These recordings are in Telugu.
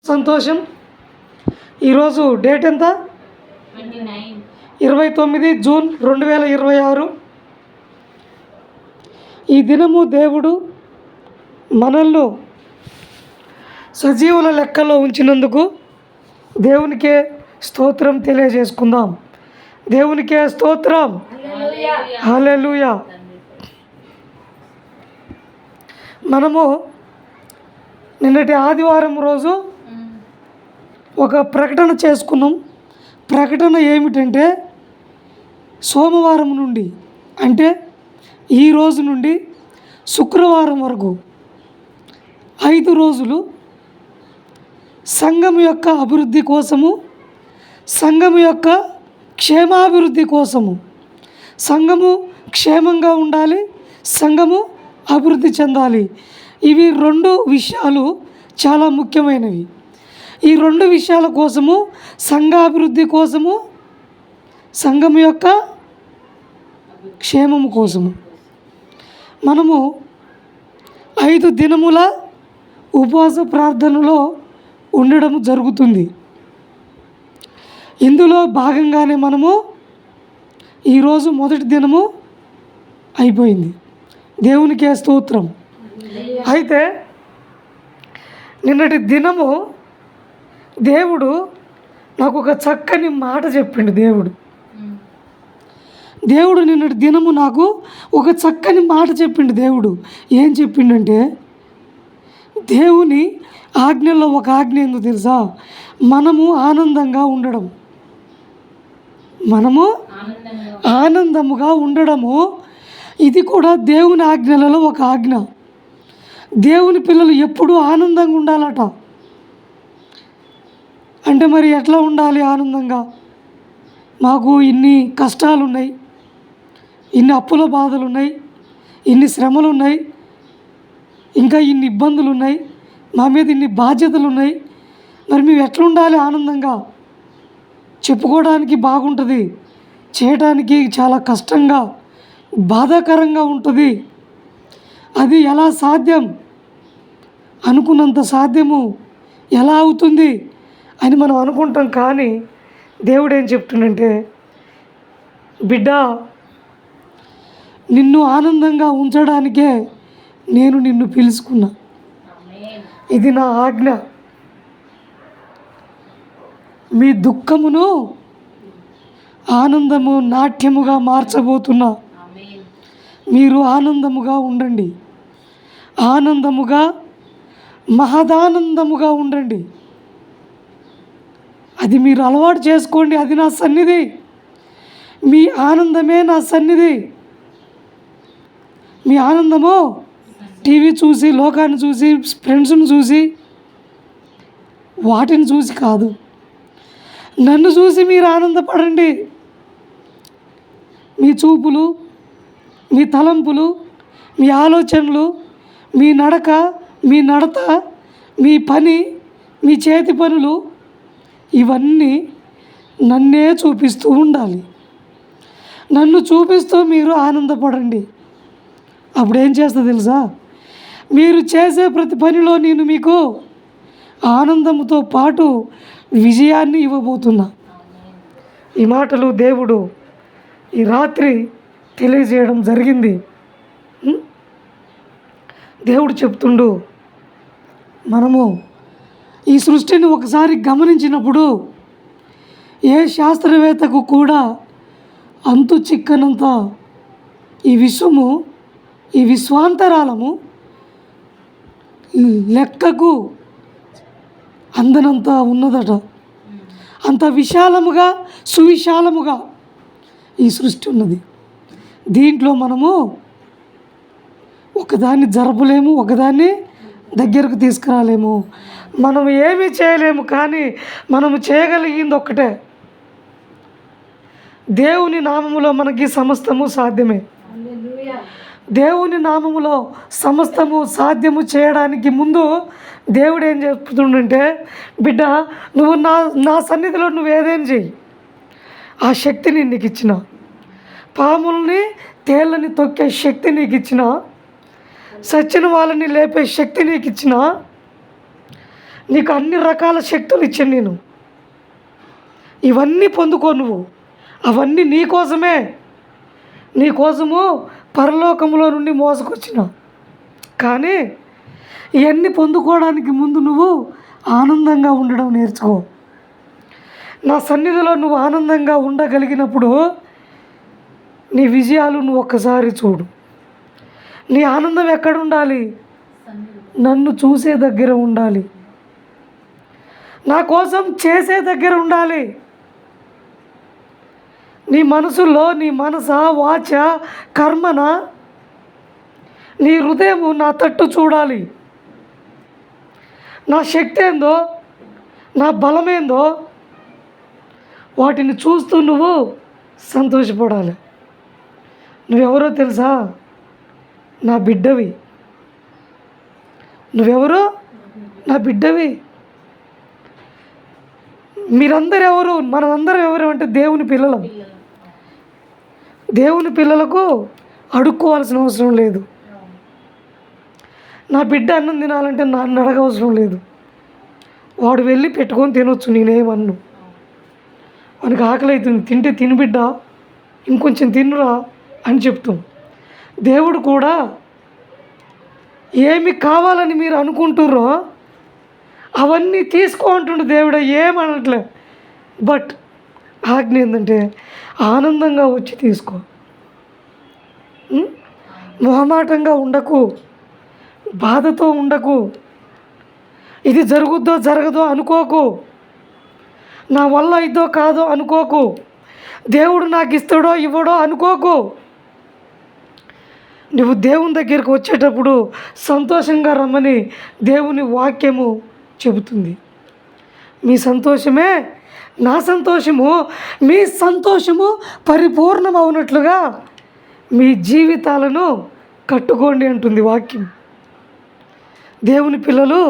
సంతోషం. ఈరోజు డేట్ ఎంత? 29 జూన్ 2026. ఈ దినము దేవుడు మనల్ని సజీవుల లెక్కలో ఉంచినందుకు దేవునికే స్తోత్రం తెలియజేసుకుందాం. దేవునికే స్తోత్రం. హల్లెలూయా. మనము నిన్నటి ఆదివారం రోజు ఒక ప్రకటన చేసుకున్నాం. ప్రకటన ఏమిటంటే, సోమవారం నుండి అంటే ఈ రోజు నుండి శుక్రవారం వరకు 5 రోజులు సంఘం యొక్క అభివృద్ధి కోసము, సంఘం యొక్క క్షేమాభివృద్ధి కోసము, సంఘము క్షేమంగా ఉండాలి, సంఘము అభివృద్ధి చెందాలి. ఇవి 2 విషయాలు చాలా ముఖ్యమైనవి. ఈ 2 విషయాల కోసము, సంఘాభివృద్ధి కోసము, సంఘం యొక్క క్షేమము కోసము మనము 5 దినముల ఉపవాస ప్రార్థనలో ఉండడం జరుగుతుంది. ఇందులో భాగంగానే మనము ఈరోజు మొదటి దినము అయిపోయింది. దేవునికే స్తోత్రం. అయితే నిన్నటి దినము దేవుడు నాకు ఒక చక్కని మాట చెప్పిండు. దేవుడు నిన్నటి దినము నాకు ఒక చక్కని మాట చెప్పిండు. దేవుడు ఏం చెప్పిండంటే, దేవుని ఆజ్ఞల్లో ఒక ఆజ్ఞ ఏందో తెలుసా? మనము ఆనందంగా ఉండడం. మనము ఆనందముగా ఉండడము, ఇది కూడా దేవుని ఆజ్ఞలలో ఒక ఆజ్ఞ. దేవుని పిల్లలు ఎప్పుడూ ఆనందంగా ఉండాలట. అంటే మరి ఎట్లా ఉండాలి ఆనందంగా? మాకు ఇన్ని కష్టాలు ఉన్నాయి, ఇన్ని అప్పుల బాధలు ఉన్నాయి, ఇన్ని శ్రమలు ఉన్నాయి, ఇంకా ఇన్ని ఇబ్బందులు ఉన్నాయి, మా మీద ఇన్ని బాధ్యతలు ఉన్నాయి. మరి మేము ఎట్లా ఉండాలి ఆనందంగా? చెప్పుకోవడానికి బాగుంటుంది, చేయడానికి చాలా కష్టంగా, బాధాకరంగా ఉంటుంది. అది ఎలా సాధ్యం? అనుకున్నంత సాధ్యము ఎలా అవుతుంది అని మనం అనుకుంటాం. కానీ దేవుడు ఏం చెప్తుండంటే, బిడ్డ, నిన్ను ఆనందంగా ఉంచడానికే నేను నిన్ను పిలుచుకున్నా. ఇది నా ఆజ్ఞ. మీ దుఃఖమును ఆనందము నాట్యముగా మార్చబోతున్నా. మీరు ఆనందముగా ఉండండి, ఆనందముగా మహదానందముగా ఉండండి. అది మీరు అలవాటు చేసుకోండి. అది నా సన్నిధి. మీ ఆనందమే నా సన్నిధి. మీ ఆనందము టీవీ చూసి, లోకాన్ని చూసి, ఫ్రెండ్స్ని చూసి, వాటిని చూసి కాదు, నన్ను చూసి మీరు ఆనందపడండి. మీ చూపులు, మీ తలంపులు, మీ ఆలోచనలు, మీ నడక, మీ నడత, మీ పని, మీ చేతి పనులు, ఇవన్నీ నన్నే చూపిస్తూ ఉండాలి. నన్ను చూపిస్తూ మీరు ఆనందపడండి. అప్పుడు ఏం చేస్తా తెలుసా? మీరు చేసే ప్రతి పనిలో నేను మీకు ఆనందంతో పాటు విజయాన్ని ఇవ్వబోతున్నా. ఈ మాటలు దేవుడు ఈ రాత్రి తెలియజేయడం జరిగింది. దేవుడు చెప్తుండు, మనము ఈ సృష్టిని ఒకసారి గమనించినప్పుడు ఏ శాస్త్రవేత్తకు కూడా అంతు చిక్కనంత ఈ విశ్వము, ఈ విశ్వాంతరాలము లెక్కకు అందనంత ఉన్నదట. అంత విశాలముగా, సువిశాలముగా ఈ సృష్టి ఉన్నది. దీంట్లో మనము ఒకదాన్ని జరపలేము, ఒకదాన్ని దగ్గరకు తీసుకురాలేము, మనం ఏమీ చేయలేము. కానీ మనము చేయగలిగింది ఒక్కటే, దేవుని నామములో మనకి సమస్తము సాధ్యమే. దేవుని నామములో సమస్తము సాధ్యము చేయడానికి ముందు దేవుడు ఏం చెప్తుండంటే, బిడ్డ, నువ్వు నా సన్నిధిలో నువ్వు ఏదైనా చెయ్యి, ఆ శక్తిని నీకు ఇచ్చిన, పాముల్ని తేళ్ళని తొక్కే శక్తి నీకు ఇచ్చిన, చచ్చిన వాళ్ళని లేపే శక్తి నీకు ఇచ్చిన, నీకు అన్ని రకాల శక్తులు ఇచ్చాను నేను. ఇవన్నీ పొందుకో నువ్వు. అవన్నీ నీకోసమే, నీకోసము పరలోకంలో నుండి మోసుకొచ్చిన. కానీ ఇవన్నీ పొందుకోవడానికి ముందు నువ్వు ఆనందంగా ఉండడం నేర్చుకో. నా సన్నిధిలో నువ్వు ఆనందంగా ఉండగలిగినప్పుడు నీ విజయాలు నువ్వు ఒక్కసారి చూడు. నీ ఆనందం ఎక్కడ ఉండాలి? నన్ను చూసే దగ్గర ఉండాలి, నా కోసం చేసే దగ్గర ఉండాలి. నీ మనసులో, నీ మనస, వాచ, కర్మన, నీ హృదయము నా తట్టు చూడాలి. నా శక్తి ఏందో, నా బలమేందో వాటిని చూస్తూ నువ్వు సంతోషపడాలి. నువ్వెవరో తెలుసా? నా బిడ్డవి. నువ్వెవరో? నా బిడ్డవి. మీరందరూ ఎవరు? మనమందరం ఎవరు అంటే దేవుని పిల్లలం. దేవుని పిల్లలకు అడుక్కోవాల్సిన అవసరం లేదు. నా బిడ్డ అన్నం తినాలంటే నన్ను అడగవసరం లేదు. వాడు వెళ్ళి పెట్టుకొని తినొచ్చు, నేనేమన్ను. వానికి ఆకలి అవుతుంది, తింటే తిని బిడ్డ, ఇంకొంచెం తిన్నురా అని చెప్తాం. దేవుడు కూడా ఏమి కావాలని మీరు అనుకుంటుర్రో అవన్నీ తీసుకో అంటుండు దేవుడు. ఏమనట్లే. బట్ ఆజ్ఞ ఏంటంటే ఆనందంగా వచ్చి తీసుకో. మొహమాటంగా ఉండకు, బాధతో ఉండకు, ఇది జరుగుద్దో జరగదో అనుకోకు, నా వల్ల ఇదో కాదో అనుకోకు, దేవుడు నాకు ఇస్తాడో ఇవ్వడో అనుకోకు. నువ్వు దేవుని దగ్గరికి వచ్చేటప్పుడు సంతోషంగా రమ్మని దేవుని వాక్యము చెబుతుంది. మీ సంతోషమే నా సంతోషము, మీ సంతోషము పరిపూర్ణం అవునట్లుగా మీ జీవితాలను కట్టుకోండి అంటుంది వాక్యం. దేవుని పిల్లలు,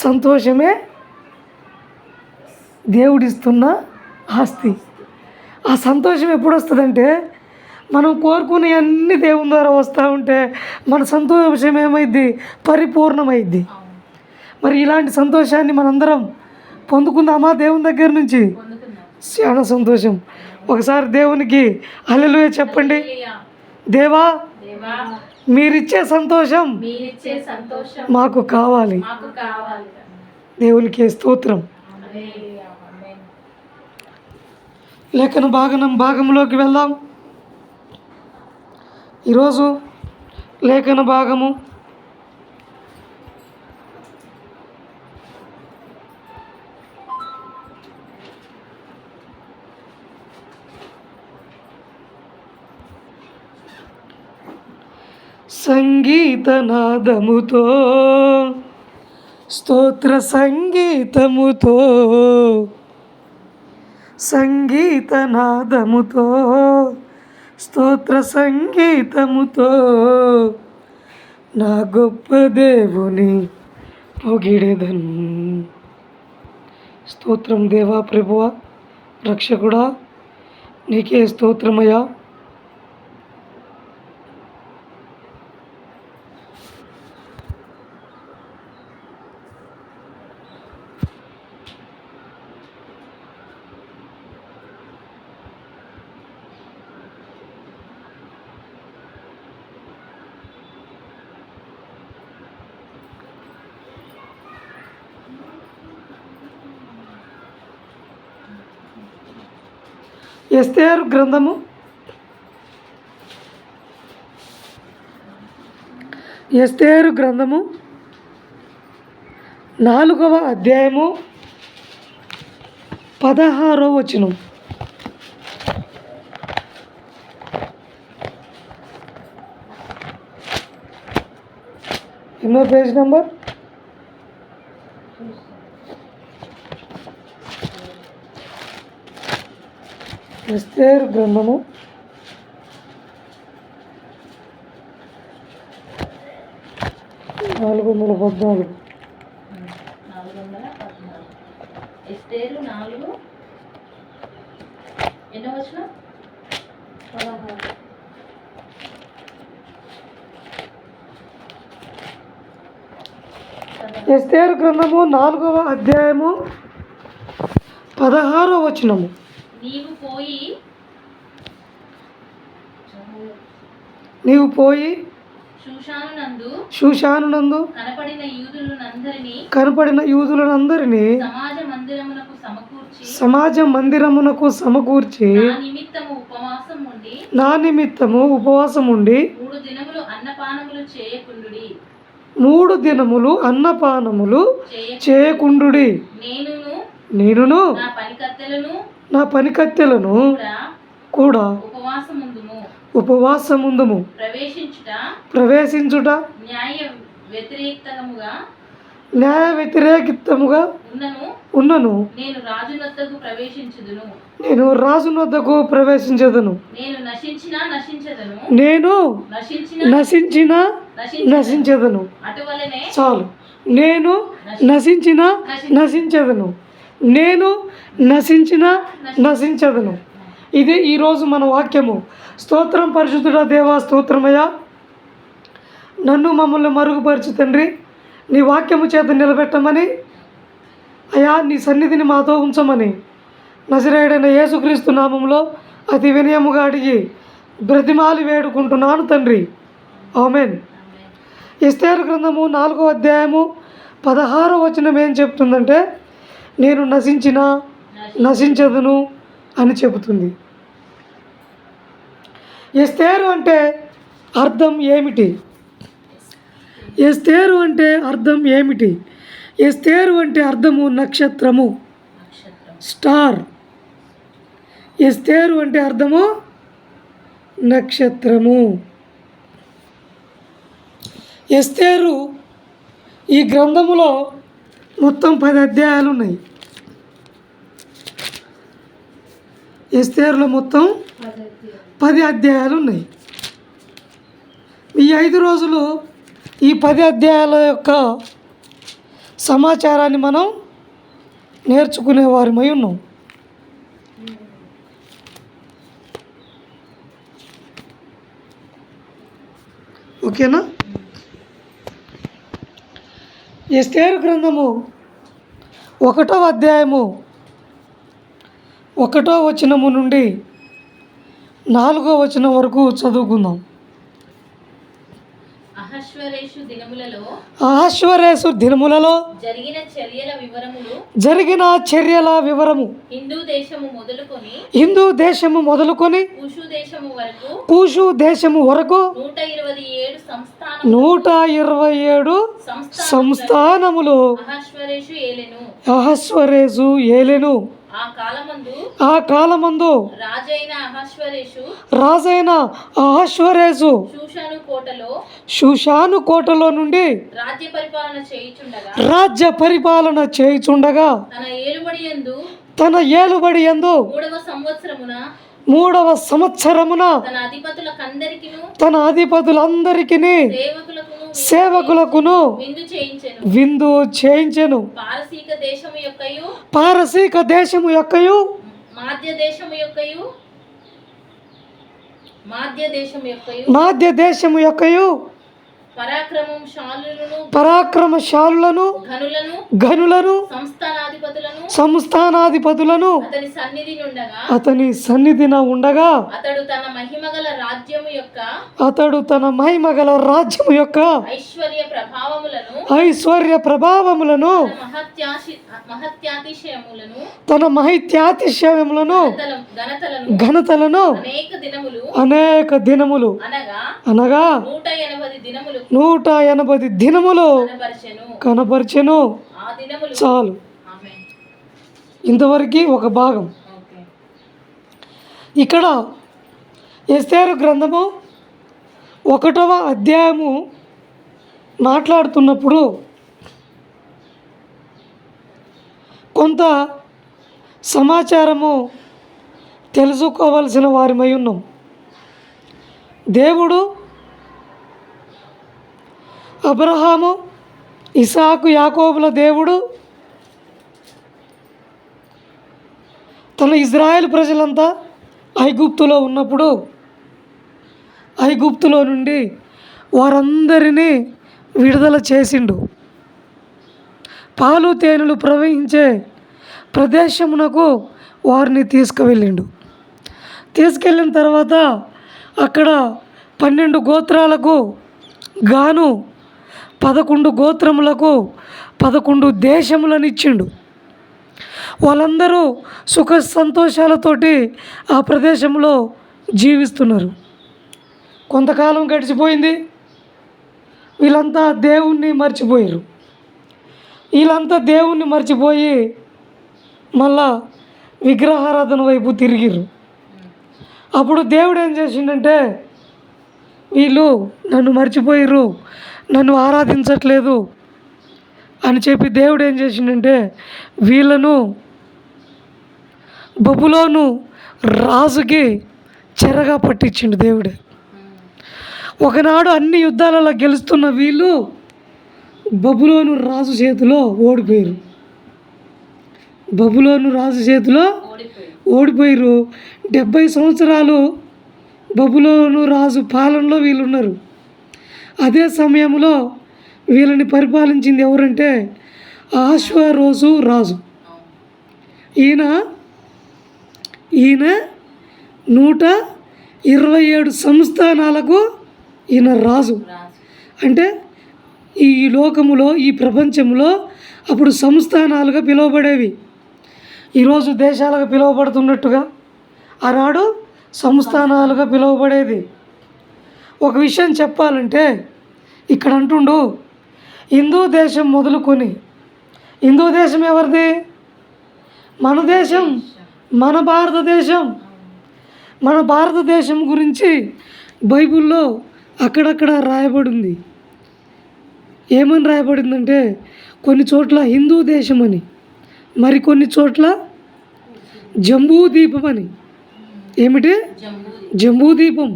సంతోషమే దేవుడిస్తున్న ఆస్తి. ఆ సంతోషం ఎప్పుడు వస్తుందంటే మనం కోరుకునే అన్ని దేవుని ద్వారా వస్తూ ఉంటే మన సంతోషం ఏమైద్ది? పరిపూర్ణమైద్ది. మరి ఇలాంటి సంతోషాన్ని మనందరం పొందుకుందామా దేవుని దగ్గర నుంచి? చాలా సంతోషం. ఒకసారి దేవునికి హల్లెలూయా చెప్పండి. దేవా, మీరిచ్చే సంతోషం మాకు కావాలి. దేవునికి స్తోత్రం. లేఖన భాగంలోకి వెళ్దాం. ఈరోజు లేఖన భాగము సంగీతనాదముతో, స్తోత్ర సంగీతముతో, సంగీతనాదముతో, స్తోత్ర సంగీతముతో నా గొప్ప దేవుని పొగిడెదన్. స్తోత్రం దేవా, ప్రభువా, రక్షకుడా, నీకే స్తోత్రమయ్యా. ఎస్తేరు గ్రంథము 4వ అధ్యాయము 16వ వచనం. ఎన్నో పేజ్ నెంబర్? ఎస్తేరు గ్రంథము 414. ఎస్తేరు 4 ఎన్నో వచనం? 16. ఎస్తేరు గ్రంథము 4వ అధ్యాయము 16వ వచనము. నీవు పోయి షూషానునందు కనపడిన యూదులనందరినీ సమాజ మందిరమునకు సమకూర్చి నా నిమిత్తము ఉపవాసం ఉండి 3 దినములు అన్నపానములు చేయకుండుడి. నేనును నా పనికత్తెలను కూడా ఉపవాసముందుము. ప్రవేశించుట న్యాయ వ్యతిరేకితముగా ఉన్నను. నేను రాజు నొద్దకు ప్రవేశించదును. నేను నశించదను. చాలు. నేను నశించదను. నేను నశించదను. ఇది ఈరోజు మన వాక్యము. స్తోత్రం పరిశుద్ధుడా దేవా, స్తోత్రమయ్యా. నన్ను మమ్మల్ని మరుగుపరచు తండ్రి. నీ వాక్యము చేత నిలబెట్టమని అయ్యా, నీ సన్నిధిని మాతో ఉంచమని నజరేయుడైన యేసుక్రీస్తు నామములో అతి వినయముగా అడిగి బ్రతిమాలి వేడుకుంటున్నాను తండ్రి. ఆమేన్. ఎస్తేరు గ్రంథము 4వ అధ్యాయము 16వ వచనం ఏం చెప్తుందంటే, నేను నశించదును అని చెబుతుంది. ఎస్తేరు అంటే అర్థం ఏమిటి? ఎస్తేరు అంటే అర్థం ఏమిటి? ఎస్తేరు అంటే అర్థము నక్షత్రము, స్టార్. ఎస్తేరు అంటే అర్థము నక్షత్రము. ఎస్తేరు ఈ గ్రంథములో మొత్తం 10 అధ్యాయాలు ఉన్నాయి. ఎస్తేరులో మొత్తం 10 అధ్యాయాలు ఉన్నాయి. ఈ 5 రోజులు ఈ 10 అధ్యాయాల యొక్క సమాచారాన్ని మనం నేర్చుకునే వారిమై ఉన్నాం. ఓకేనా? ఎస్తేరు గ్రంథము 1వ అధ్యాయము 1వ వచనము నుండి 4వ వచనం వరకు చదువుకుందాం. అహష్వేరోషు దినములలో జరిగిన చర్యల వివరము హిందూ దేశము మొదలుకొని కూషు దేశము వరకు 127 సంస్థానములు అహష్వేరోషు ఏలెను. ఆ కాలమందు రాజైన అహష్వేరోషు షూషాను కోటలో నుండి రాజ్య పరిపాలన చేయుచుండగా తన ఏలుబడి యందు 3వ సంవత్సరమున తన అధిపతులందరికీ సేవకులకును విందు చేయించెను. పారసీక దేశము యొక్కయు మాధ్య దేశము యొక్కయు పరాక్రమశాలులను ఘనులను సంస్థానాధిపతులను అతని సన్నిధిన ఉండగా అతడు తన మహిమగల రాజ్యము యొక్క ఐశ్వర్య ప్రభావములను తన మహిత్యాతిశయములను ఘనతలను అనేక దినములు అనగా 180 దినములు కనపరచెను. చాలు. ఇంతవరకు ఒక భాగం. ఇక్కడ ఎస్తేరు గ్రంథము 1వ అధ్యాయము మాట్లాడుతున్నప్పుడు కొంత సమాచారము తెలుసుకోవలసిన వారిమై ఉన్నాం. దేవుడు అబ్రహాము, ఇసాకు, యాకోబుల దేవుడు తన ఇజ్రాయేల్ ప్రజలంతా ఐగుప్తులో ఉన్నప్పుడు ఐగుప్తులో నుండి వారందరినీ విడుదల చేసిండు. పాలు తేనెలు ప్రవహించే ప్రదేశమునకు వారిని తీసుకువెళ్ళిండు. తీసుకెళ్ళిన తర్వాత అక్కడ 12 గోత్రాలకు గాను 11 గోత్రములకు 11 దేశములను ఇచ్చిండు. వాళ్ళందరూ సుఖ సంతోషాలతోటి ఆ ప్రదేశంలో జీవిస్తున్నారు. కొంతకాలం గడిచిపోయింది. వీళ్ళంతా దేవుణ్ణి మర్చిపోయారు. వీళ్ళంతా దేవుణ్ణి మర్చిపోయి మళ్ళా విగ్రహారాధన వైపు తిరిగిర్రు. అప్పుడు దేవుడు ఏం చేసిండంటే, వీళ్ళు నన్ను మర్చిపోయారు, నన్ను ఆరాధించట్లేదు అని చెప్పి దేవుడు ఏం చేసిండంటే వీళ్ళను బబులోను రాజుకి చెరగా పట్టించిండు దేవుడే. ఒకనాడు అన్ని యుద్ధాలలో గెలుస్తున్న వీళ్ళు బబులోను రాజు చేతిలో ఓడిపోయారు. బబులోను రాజు చేతిలో ఓడిపోయారు. 70 సంవత్సరాలు బబులోను రాజు పాలనలో వీళ్ళు ఉన్నారు. అదే సమయంలో వీళ్ళని పరిపాలించింది ఎవరంటే ఆశ్వరోజు రాజు. ఈయన 127 సంస్థానాలకు ఈయన రాజు. అంటే ఈ లోకములో, ఈ ప్రపంచంలో అప్పుడు సంస్థానాలుగా పిలువబడేవి. ఈరోజు దేశాలుగా పిలువబడుతున్నట్టుగా ఆనాడు సంస్థానాలుగా పిలువబడేది. ఒక విషయం చెప్పాలంటే ఇక్కడ అంటుండు, హిందూ దేశం మొదలుకొని, హిందూ దేశం ఎవరిది? మన దేశం, మన భారతదేశం. మన భారతదేశం గురించి బైబిల్లో అక్కడక్కడ రాయబడింది. ఏమని రాయబడిందంటే కొన్ని చోట్ల హిందూ దేశం అని, మరికొన్ని చోట్ల జంబూద్వీపం అని. ఏమిటి? జంబూద్వీపం.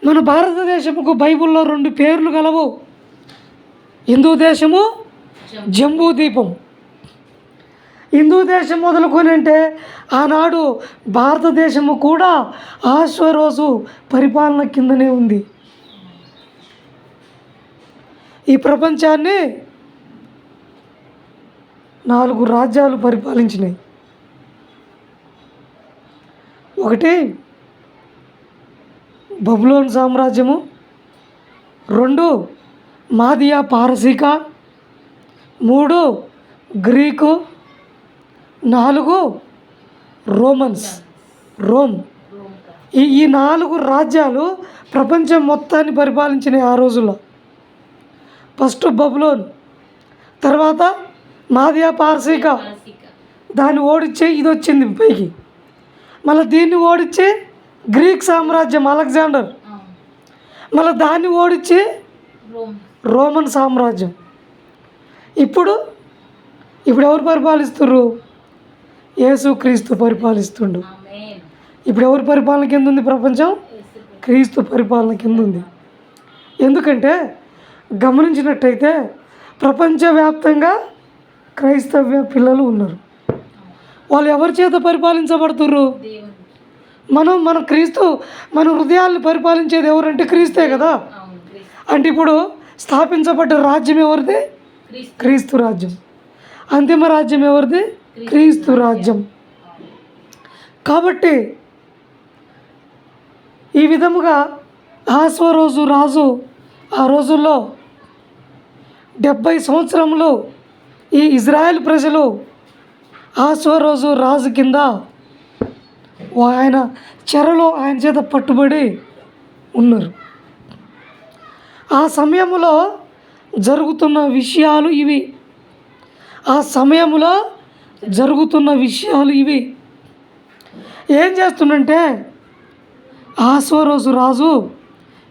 మన భారతదేశముకు బైబిల్లో 2 పేర్లు గలవు, హిందూ దేశము, జంబూద్వీపం. హిందూ దేశం మొదలుకొని అంటే ఆనాడు భారతదేశము కూడా ఆశ్వరోజు పరిపాలన కిందనే ఉంది. ఈ ప్రపంచాన్ని 4 రాజ్యాలు పరిపాలించినాయి. ఒకటి బబులోన్ సామ్రాజ్యము, 2 మాదియా పారసీక, 3 గ్రీకు, 4 రోమన్స్, రోమ్. ఈ 4 రాజ్యాలు ప్రపంచం మొత్తాన్ని పరిపాలించినాయి ఆ రోజుల్లో. ఫస్ట్ బబులోన్, తర్వాత మాదియా పారసీక, దాన్ని ఓడించి ఇది వచ్చింది పైకి. మళ్ళీ దీన్ని ఓడించి గ్రీక్ సామ్రాజ్యం, అలెగ్జాండర్. మళ్ళీ దాన్ని ఓడించి రోమన్ సామ్రాజ్యం. ఇప్పుడు ఎవరు పరిపాలిస్తున్నారు? యేసుక్రీస్తు పరిపాలిస్తుండు. ఇప్పుడు ఎవరి పరిపాలన కింద ఉంది ప్రపంచం? క్రీస్తు పరిపాలన కింద ఉంది. ఎందుకంటే గమనించినట్టయితే ప్రపంచవ్యాప్తంగా క్రైస్తవ పిల్లలు ఉన్నారు. వాళ్ళు ఎవరి చేత పరిపాలించబడుతున్నారు? మన క్రీస్తు, మన హృదయాలను పరిపాలించేది ఎవరంటే క్రీస్తే కదా. అంటే ఇప్పుడు స్థాపించబడ్డ రాజ్యం ఎవరిది? క్రీస్తు రాజ్యం. అంతిమ రాజ్యం ఎవరిది? క్రీస్తు రాజ్యం. కాబట్టి ఈ విధముగా ఆశ్వరోజు రాజు ఆ రోజుల్లో 70 సంవత్సరములు ఈ ఇజ్రాయెల్ ప్రజలు ఆశ్వరోజు రాజు కింద ఆయన చెరలో ఆయన చేత పట్టుబడి ఉన్నారు. ఆ సమయంలో జరుగుతున్న విషయాలు ఇవి. ఏం చేస్తుండంటే ఆశ్వరోజు రాజు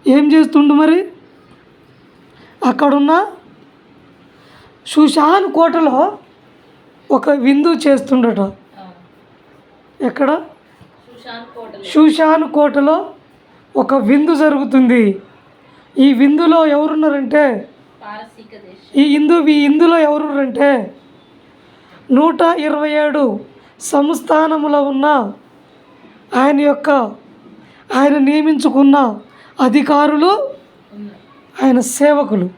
ఏం చేస్తుండు మరి? అక్కడున్న షూషాను కోటలో ఒక విందు చేస్తుండట. ఎక్కడ? షూషాను కోటలో ఒక విందు జరుగుతుంది. ఈ విందులో ఎవరున్నారంటే ఈ ఇందులో ఎవరున్నారంటే 127 సంస్థానములో ఉన్న ఆయన నియమించుకున్న అధికారులు, ఆయన సేవకులు.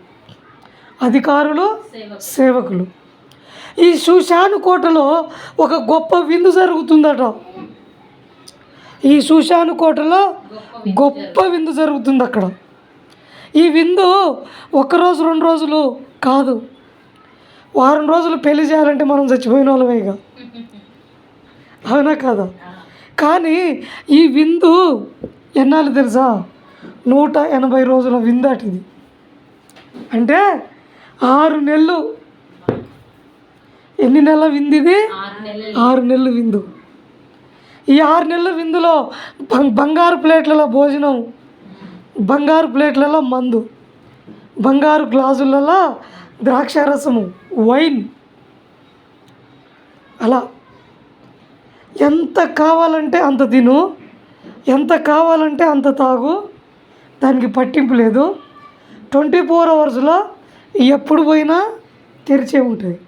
ఈ షూషాను కోటలో ఒక గొప్ప విందు జరుగుతుందట. ఈ షూషాను కోటలో గొప్ప విందు జరుగుతుంది అక్కడ. ఈ విందు ఒక్కరోజు 2 రోజులు కాదు, వారం రోజులు పెళ్లి చేయాలంటే మనం చచ్చిపోయిన వాళ్ళమే ఇక, అవునా కాదా? కానీ ఈ విందు ఎన్నాళ్ళు తెలుసా? 180 రోజుల విందు అటిది. అంటే 6 నెలలు. ఎన్ని నెలల విందు ఇది? 6 నెలలు విందు. ఈ 6 నెలల విందులో బంగారు ప్లేట్లలో భోజనం, బంగారు ప్లేట్లలో మందు, బంగారు గ్లాసులలో ద్రాక్షారసము, వైన్, అలా ఎంత కావాలంటే అంత తిను, ఎంత కావాలంటే అంత తాగు, దానికి పట్టింపు లేదు. 24 అవర్స్లో ఎప్పుడు పోయినా తెరిచే ఉంటుంది.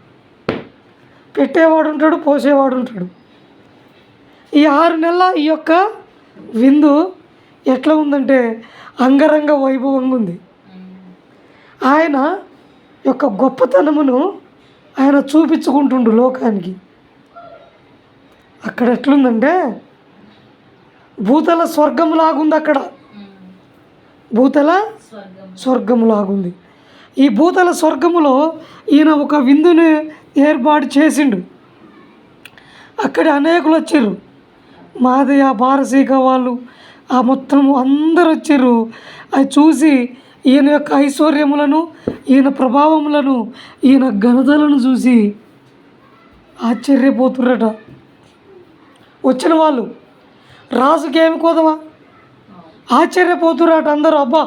పెట్టేవాడు ఉంటాడు, పోసేవాడు ఉంటాడు. ఈ 6 నెలల ఈ యొక్క విందు ఎట్లా ఉందంటే అంగరంగ వైభవంగా ఉంది. ఆయన యొక్క గొప్పతనమును ఆయన చూపించుకుంటుండు లోకానికి. అక్కడ ఎట్లుందంటే భూతల స్వర్గములాగుంది. అక్కడ భూతల స్వర్గములాగుంది. ఈ భూతల స్వర్గములో ఈయన ఒక విందుని ఏర్పాటు చేసిండు. అక్కడ అనేకులు వచ్చారు, మాదయ్య పారసీక వాళ్ళు, ఆ మొత్తం అందరు వచ్చారు. అది చూసి ఈయన యొక్క ఐశ్వర్యములను, ఈయన ప్రభావములను, ఈయన ఘనతలను చూసి ఆశ్చర్యపోతుర్రట. వచ్చిన వాళ్ళు రాజుకి ఏమి కోదవా ఆశ్చర్యపోతుర్రట అందరూ. అబ్బా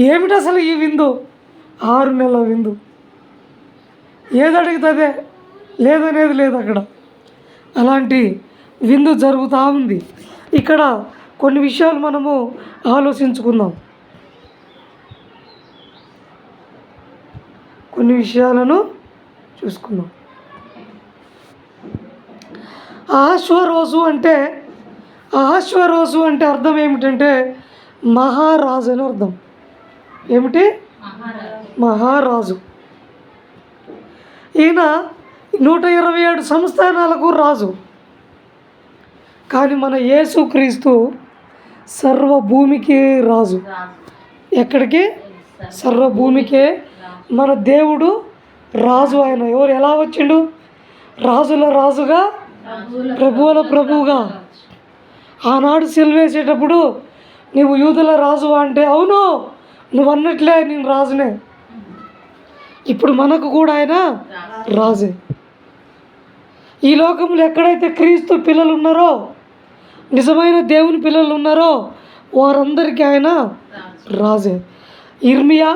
ఏమిటి అసలు ఈ విందు? 6 నెలల విందు. ఏది అడుగుతుందే, లేదనేది లేదు అక్కడ. అలాంటి విందు జరుగుతూ ఉంది. ఇక్కడ కొన్ని విషయాలు మనము ఆలోచించుకుందాం. కొన్ని విషయాలను చూసుకుందాం. అహష్వేరోషు అంటే అర్థం ఏమిటంటే మహారాజు అని అర్థం. ఏమిటి? మహారాజు. ఈయన 127 సంస్థానాలకు రాజు. కానీ మన యేసుక్రీస్తు సర్వభూమికి రాజు. ఎక్కడికి? సర్వభూమికే మన దేవుడు రాజు. ఆయన ఎవరు? ఎలా వచ్చిండు? రాజుల రాజుగా, ప్రభువుల ప్రభువుగా. ఆనాడు సిలువేసేటప్పుడు నీవు యూదుల రాజు అంటే, అవును నువ్వు అన్నట్లే నేను రాజునే. ఇప్పుడు మనకు కూడా ఆయన రాజే. ఈ లోకంలో ఎక్కడైతే క్రీస్తు పిల్లలు ఉన్నారో, నిజమైన దేవుని పిల్లలు ఉన్నారో, వారందరికీ ఆయన రాజే. ఇర్మియా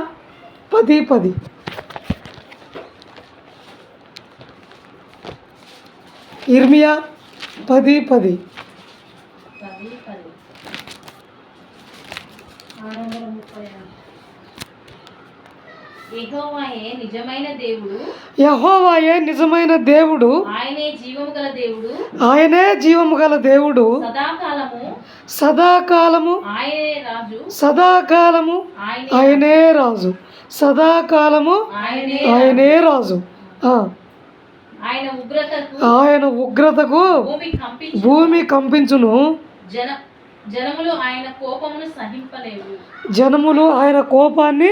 10:10. ఇర్మియా 10:10. యెహోవాయే నిజమైన దేవుడు, యెహోవాయే నిజమైన దేవుడు, ఆయనే జీవము గల దేవుడు, ఆయనే జీవము గల దేవుడు, సదాకాలము సదాకాలము ఆయనే రాజు, సదాకాలము ఆయనే రాజు, సదాకాలము ఆయనే రాజు. ఆయన ఉగ్రతకు భూమి కంపించును, జనములు ఆయన కోపమును సహింపలేవు, జనములు ఆయన కోపాన్ని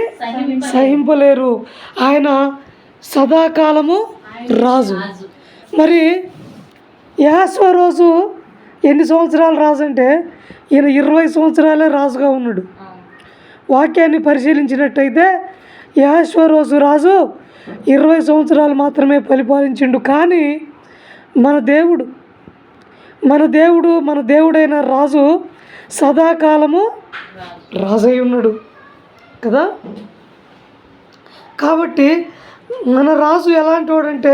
సహింపలేరు. ఆయన సదాకాలము రాజు. మరి అహష్వేరోషు ఎన్ని సంవత్సరాలు రాజు అంటే ఈయన 20 సంవత్సరాలే రాజుగా ఉన్నాడు. వాక్యాన్ని పరిశీలించినట్టయితే అహష్వేరోషు రాజు 20 సంవత్సరాలు మాత్రమే పరిపాలించిండు. కానీ మన దేవుడైన రాజు సదాకాలము రాజై ఉన్నాడు కదా. కాబట్టి మన రాజు ఎలాంటి వాడంటే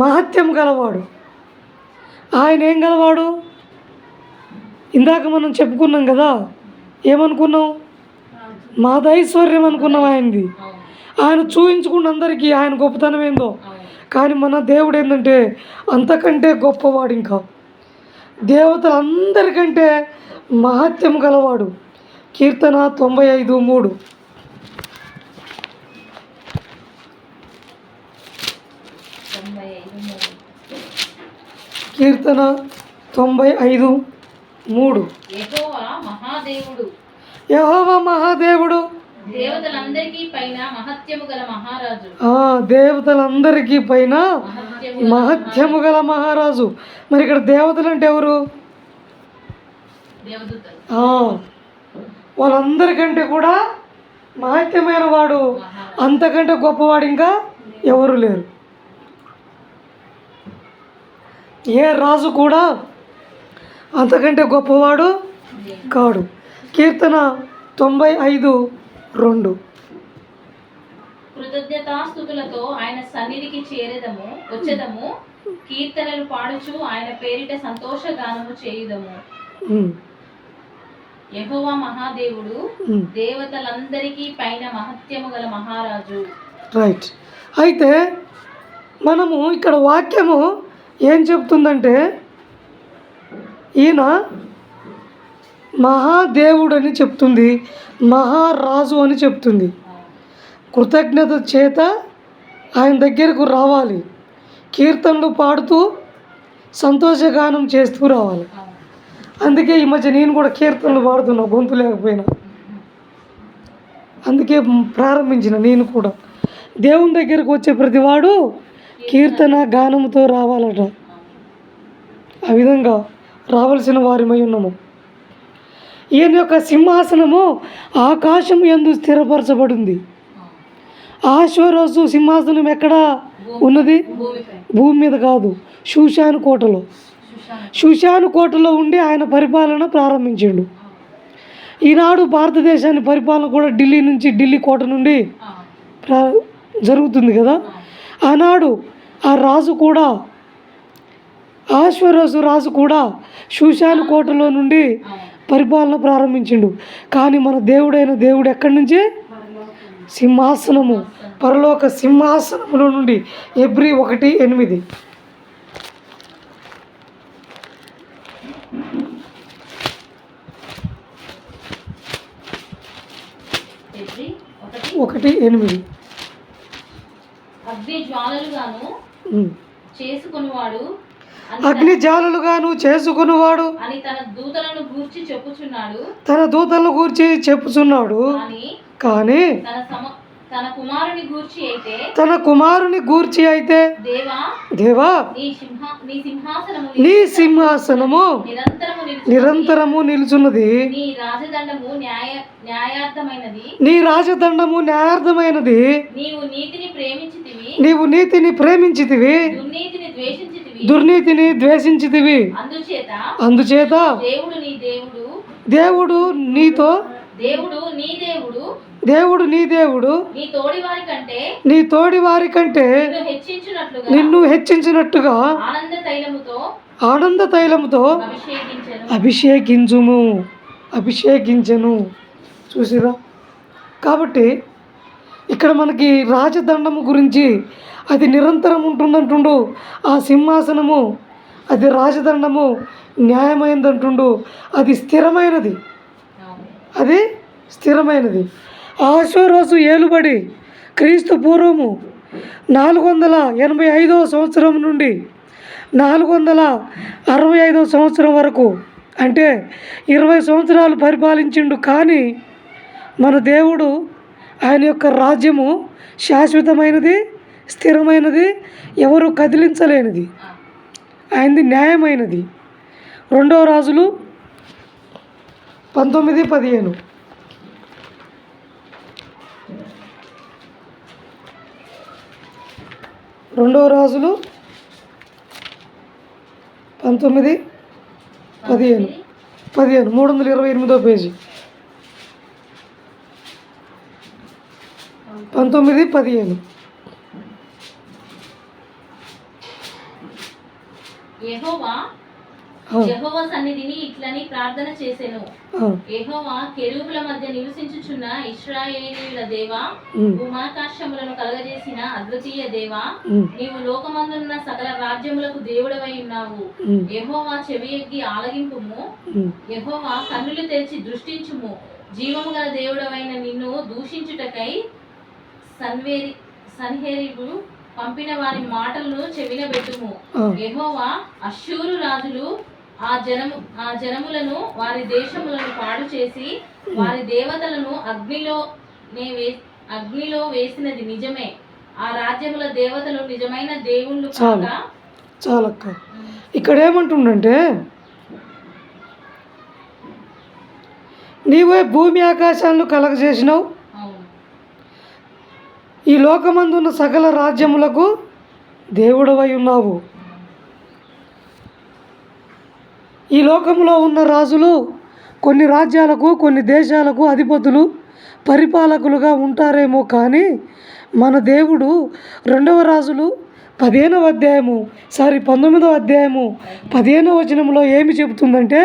మహత్యం గలవాడు. ఆయన ఏం గలవాడు? ఇందాక మనం చెప్పుకున్నాం కదా, ఏమనుకున్నాం? మాదైశ్వర్యం అనుకున్నాం ఆయనది. ఆయన చూపించుకున్న అందరికీ ఆయన గొప్పతనం ఏందో. కానీ మన దేవుడు ఏంటంటే అంతకంటే గొప్పవాడు. ఇంకా దేవతలందరికంటే మహత్యం గలవాడు. కీర్తన 95:3. కీర్తన 95:3. యెహోవా మహాదేవుడు, యెహోవా మహాదేవుడు, దేవతలందరికీ పైన మహత్యము గల మహారాజు. దేవతలందరికీ పైన మహత్యము గల మహారాజు. మరి ఇక్కడ దేవతలు అంటే ఎవరు? దేవదూతలు. వాళ్ళందరికంటే కూడా మహత్యమైన వాడు, అంతకంటే గొప్పవాడు ఇంకా ఎవరు లేరు. ఏ రాజు కూడా అంతకంటే గొప్పవాడు కాడు. కీర్తన 95:2. కృతజ్ఞతాస్తుతులతో ఆయన సన్నిధికి వచ్చేదము, కీర్తనలు పాడుచు ఆయన పేరిట సంతోషగానము చేయుదము. యెహోవా మహాదేవుడు, దేవతలందరికీ పైన మహత్యము గల మహారాజు. రైట్. అయితే మనము ఇక్కడ వాక్యము ఏం చెప్తుందంటే, ఈయన మహాదేవుడు అని చెప్తుంది, మహారాజు అని చెప్తుంది. కృతజ్ఞత చేత ఆయన దగ్గరకు రావాలి, కీర్తనలు పాడుతూ సంతోషగానం చేస్తూ రావాలి. అందుకే ఈ మధ్య నేను కూడా కీర్తనలు పాడుతున్నా, గొంతు లేకపోయినా. అందుకే ప్రారంభించిన నేను కూడా. దేవుని దగ్గరకు వచ్చే ప్రతివాడు కీర్తన గానముతో రావాలట. ఆ విధంగా రావాల్సిన వారిమై ఉన్నాము. ఈయన యొక్క సింహాసనము ఆకాశం యందు స్థిరపరచబడింది. ఆశ్వరోజు సింహాసనం ఎక్కడ ఉన్నది? భూమి మీద కాదు, షూషాను కోటలో. షూషాను కోటలో ఉండి ఆయన పరిపాలన ప్రారంభించాడు. ఈనాడు భారతదేశాన్ని పరిపాలన కూడా ఢిల్లీ కోట నుండి జరుగుతుంది కదా. ఆనాడు ఆ రాజు కూడా, ఆశ్వరోజు రాజు కూడా షూషాను కోటలో నుండి పరిపాలన ప్రారంభించిండు. కానీ మన దేవుడు ఎక్కడి నుంచి? సింహాసనము, పరలోక సింహాసనములో నుండి. ఎబ్రీ 1:8. ఒకటి 8. అగ్ని జ్వాలలుగాను చేసుకునివాడు అని తన దూతలను గూర్చి చెప్పుచున్నాడు. కానీ తన కుమారుని గూర్చి అయితే దేవా నీ సింహాసనము నిరంతరము నిలుచున్నది, నీ రాజదండము న్యాయార్థమైనది, నీవు నీతిని ప్రేమించితివి, దుర్నీతిని ద్వేషించితివి. అందుచేత దేవుడు నీ దేవుడు నీ తోడి వారి కంటే నిన్ను హెచ్చించినట్టుగా ఆనంద తైలముతో అభిషేకించను. చూసిరా? కాబట్టి ఇక్కడ మనకి రాజదండము గురించి, అది నిరంతరం ఉంటుందంటుండు. ఆ సింహాసనము, అది రాజదండము న్యాయమైనదంటుండు. అది స్థిరమైనది. ఆశ్వరోజు ఏలుబడి క్రీస్తు పూర్వము 485 సంవత్సరం నుండి 465 సంవత్సరం వరకు, అంటే 20 సంవత్సరాలు పరిపాలించిండు. కానీ మన దేవుడు, ఆయన యొక్క రాజ్యము శాశ్వతమైనది, స్థిరమైనది, ఎవరు కదిలించలేనిది, ఆయనది న్యాయమైనది. 2వ రాజులు 19:15. 2వ రాజులు 19:15, 328వ పేజీ. 19:15. యెహోవా సన్నిధిని ఇట్లని ప్రార్థన చేసెను. యెహోవా కెరూబుల మధ్య నివసించుచున్న ఇశ్రాయేలీయుల దేవా, భూమాకాశములను కలగజేసిన అద్వితీయ దేవా, నీవు లోకమందున్న సకల రాజ్యములకు దేవుడవై ఉన్నావు. యెహోవా చెవియెగ్గి ఆలగింపుము, యెహోవా కన్నులు తెరిచి దృష్టించుము. జీవము గల దేవుడవైన నిన్ను దూషించుటకై సన్హెరీబు పంపిన వారి మాటలను చెవిన పెట్టుము. ఆ. యెహోవా అష్షూరు రాజులు ఆ జనములను వారి దేశములను పాడు చేసి వారి దేవతలను అగ్నిలో వేసినది నిజమే. ఆ రాజ్యముల దేవతలు నిజమైన దేవుళ్ళు కాక. చాలక్క ఇక్కడ ఏమంటుండంటే, నీవే భూమి ఆకాశాలను కలగజేసినావు, అవును, ఈ లోకమందున్న సకల రాజ్యములకు దేవుడవై ఉన్నావు. ఈ లోకంలో ఉన్న రాజులు కొన్ని రాజ్యాలకు కొన్ని దేశాలకు అధిపతులు పరిపాలకులుగా ఉంటారేమో, కానీ మన దేవుడు 2వ రాజులు 19వ అధ్యాయము 15వ వచనంలో ఏమి చెబుతుందంటే,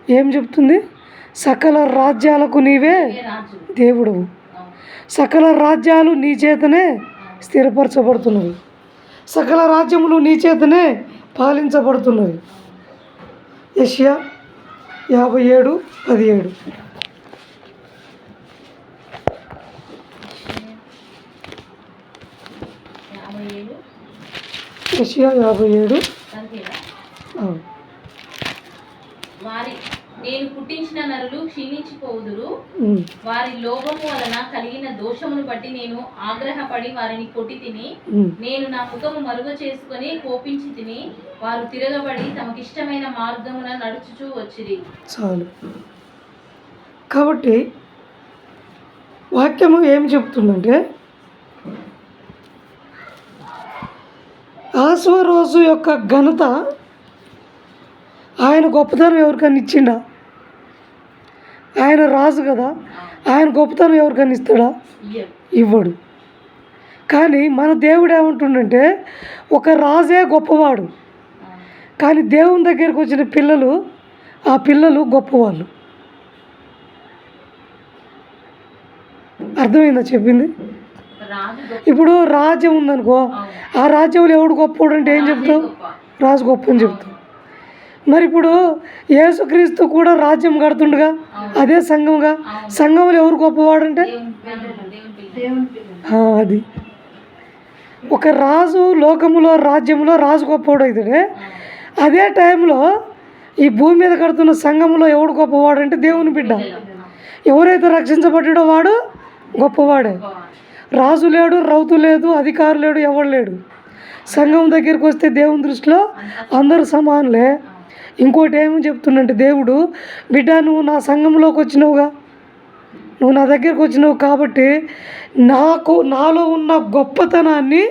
ఏం చెప్తుంది? సకల రాజ్యాలకు నీవే రాజు. దేవుడవు, అవును, సకల రాజ్యాలు నీ చేతనే స్థిరపరచబడుతున్నవి, సకల రాజ్యములు నీ చేతనే పాలించబడుతున్నవి. యెషయా 57:17. యెషయా 57. నేను పుట్టించిన నరులు క్షీణించిపోవుదురు. వారి లోభము వలన కలిగిన దోషమును బట్టి నేను ఆగ్రహపడి వారిని కొట్టి తిని, నేను నా ముఖము మరుగ చేసుకుని కోపించి తిని, వారు తిరగబడి తమకిష్టమైన మార్గమున నడుచుచూ వచ్చిరి. చాలు. కాబట్టి వాక్యము ఏం చెప్తుందంటే, ఆశ్వరోజు యొక్క ఘనత, ఆయన గొప్పతనం ఎవరికన్నా ఇచ్చిండా? ఆయన రాజు కదా, ఆయన గొప్పతనం ఎవరికన్నా ఇస్తాడా? ఇవ్వడు. కానీ మన దేవుడు ఏమంటుండంటే, ఒక రాజే గొప్పవాడు, కానీ దేవుని దగ్గరికి వచ్చిన పిల్లలు, ఆ పిల్లలు గొప్పవాళ్ళు. అర్థమైందా చెప్పింది? ఇప్పుడు రాజ్యం ఉందనుకో, ఆ రాజ్యంలో ఎవడు గొప్పవాడు అంటే ఏం చెప్తావు? రాజు గొప్ప అని చెప్తావు. మరి ఇప్పుడు యేసుక్రీస్తు కూడా రాజ్యం కడుతుండగా, అదే సంఘంగా, సంఘంలో ఎవరు గొప్పవాడంటే అది ఒక రాజు లోకములో రాజ్యంలో రాజు గొప్పవాడు అవుతాడే. అదే టైంలో ఈ భూమి మీద కడుతున్న సంఘంలో ఎవడు గొప్పవాడు అంటే దేవుని బిడ్డ. ఎవరైతే రక్షించబడ్డాడో వాడు గొప్పవాడే. రాజు లేడు, రౌతు లేదు, అధికారు లేడు, ఎవడు లేడు. సంఘం దగ్గరికి వస్తే దేవుని దృష్టిలో అందరూ సమానులే. ఇంకోటి ఏమని చెప్తుండంటే దేవుడు, బిడ్డ నువ్వు నా సంఘంలోకి వచ్చినావుగా, నువ్వు నా దగ్గరికి వచ్చినావు కాబట్టి నాలో ఉన్న గొప్పతనాన్ని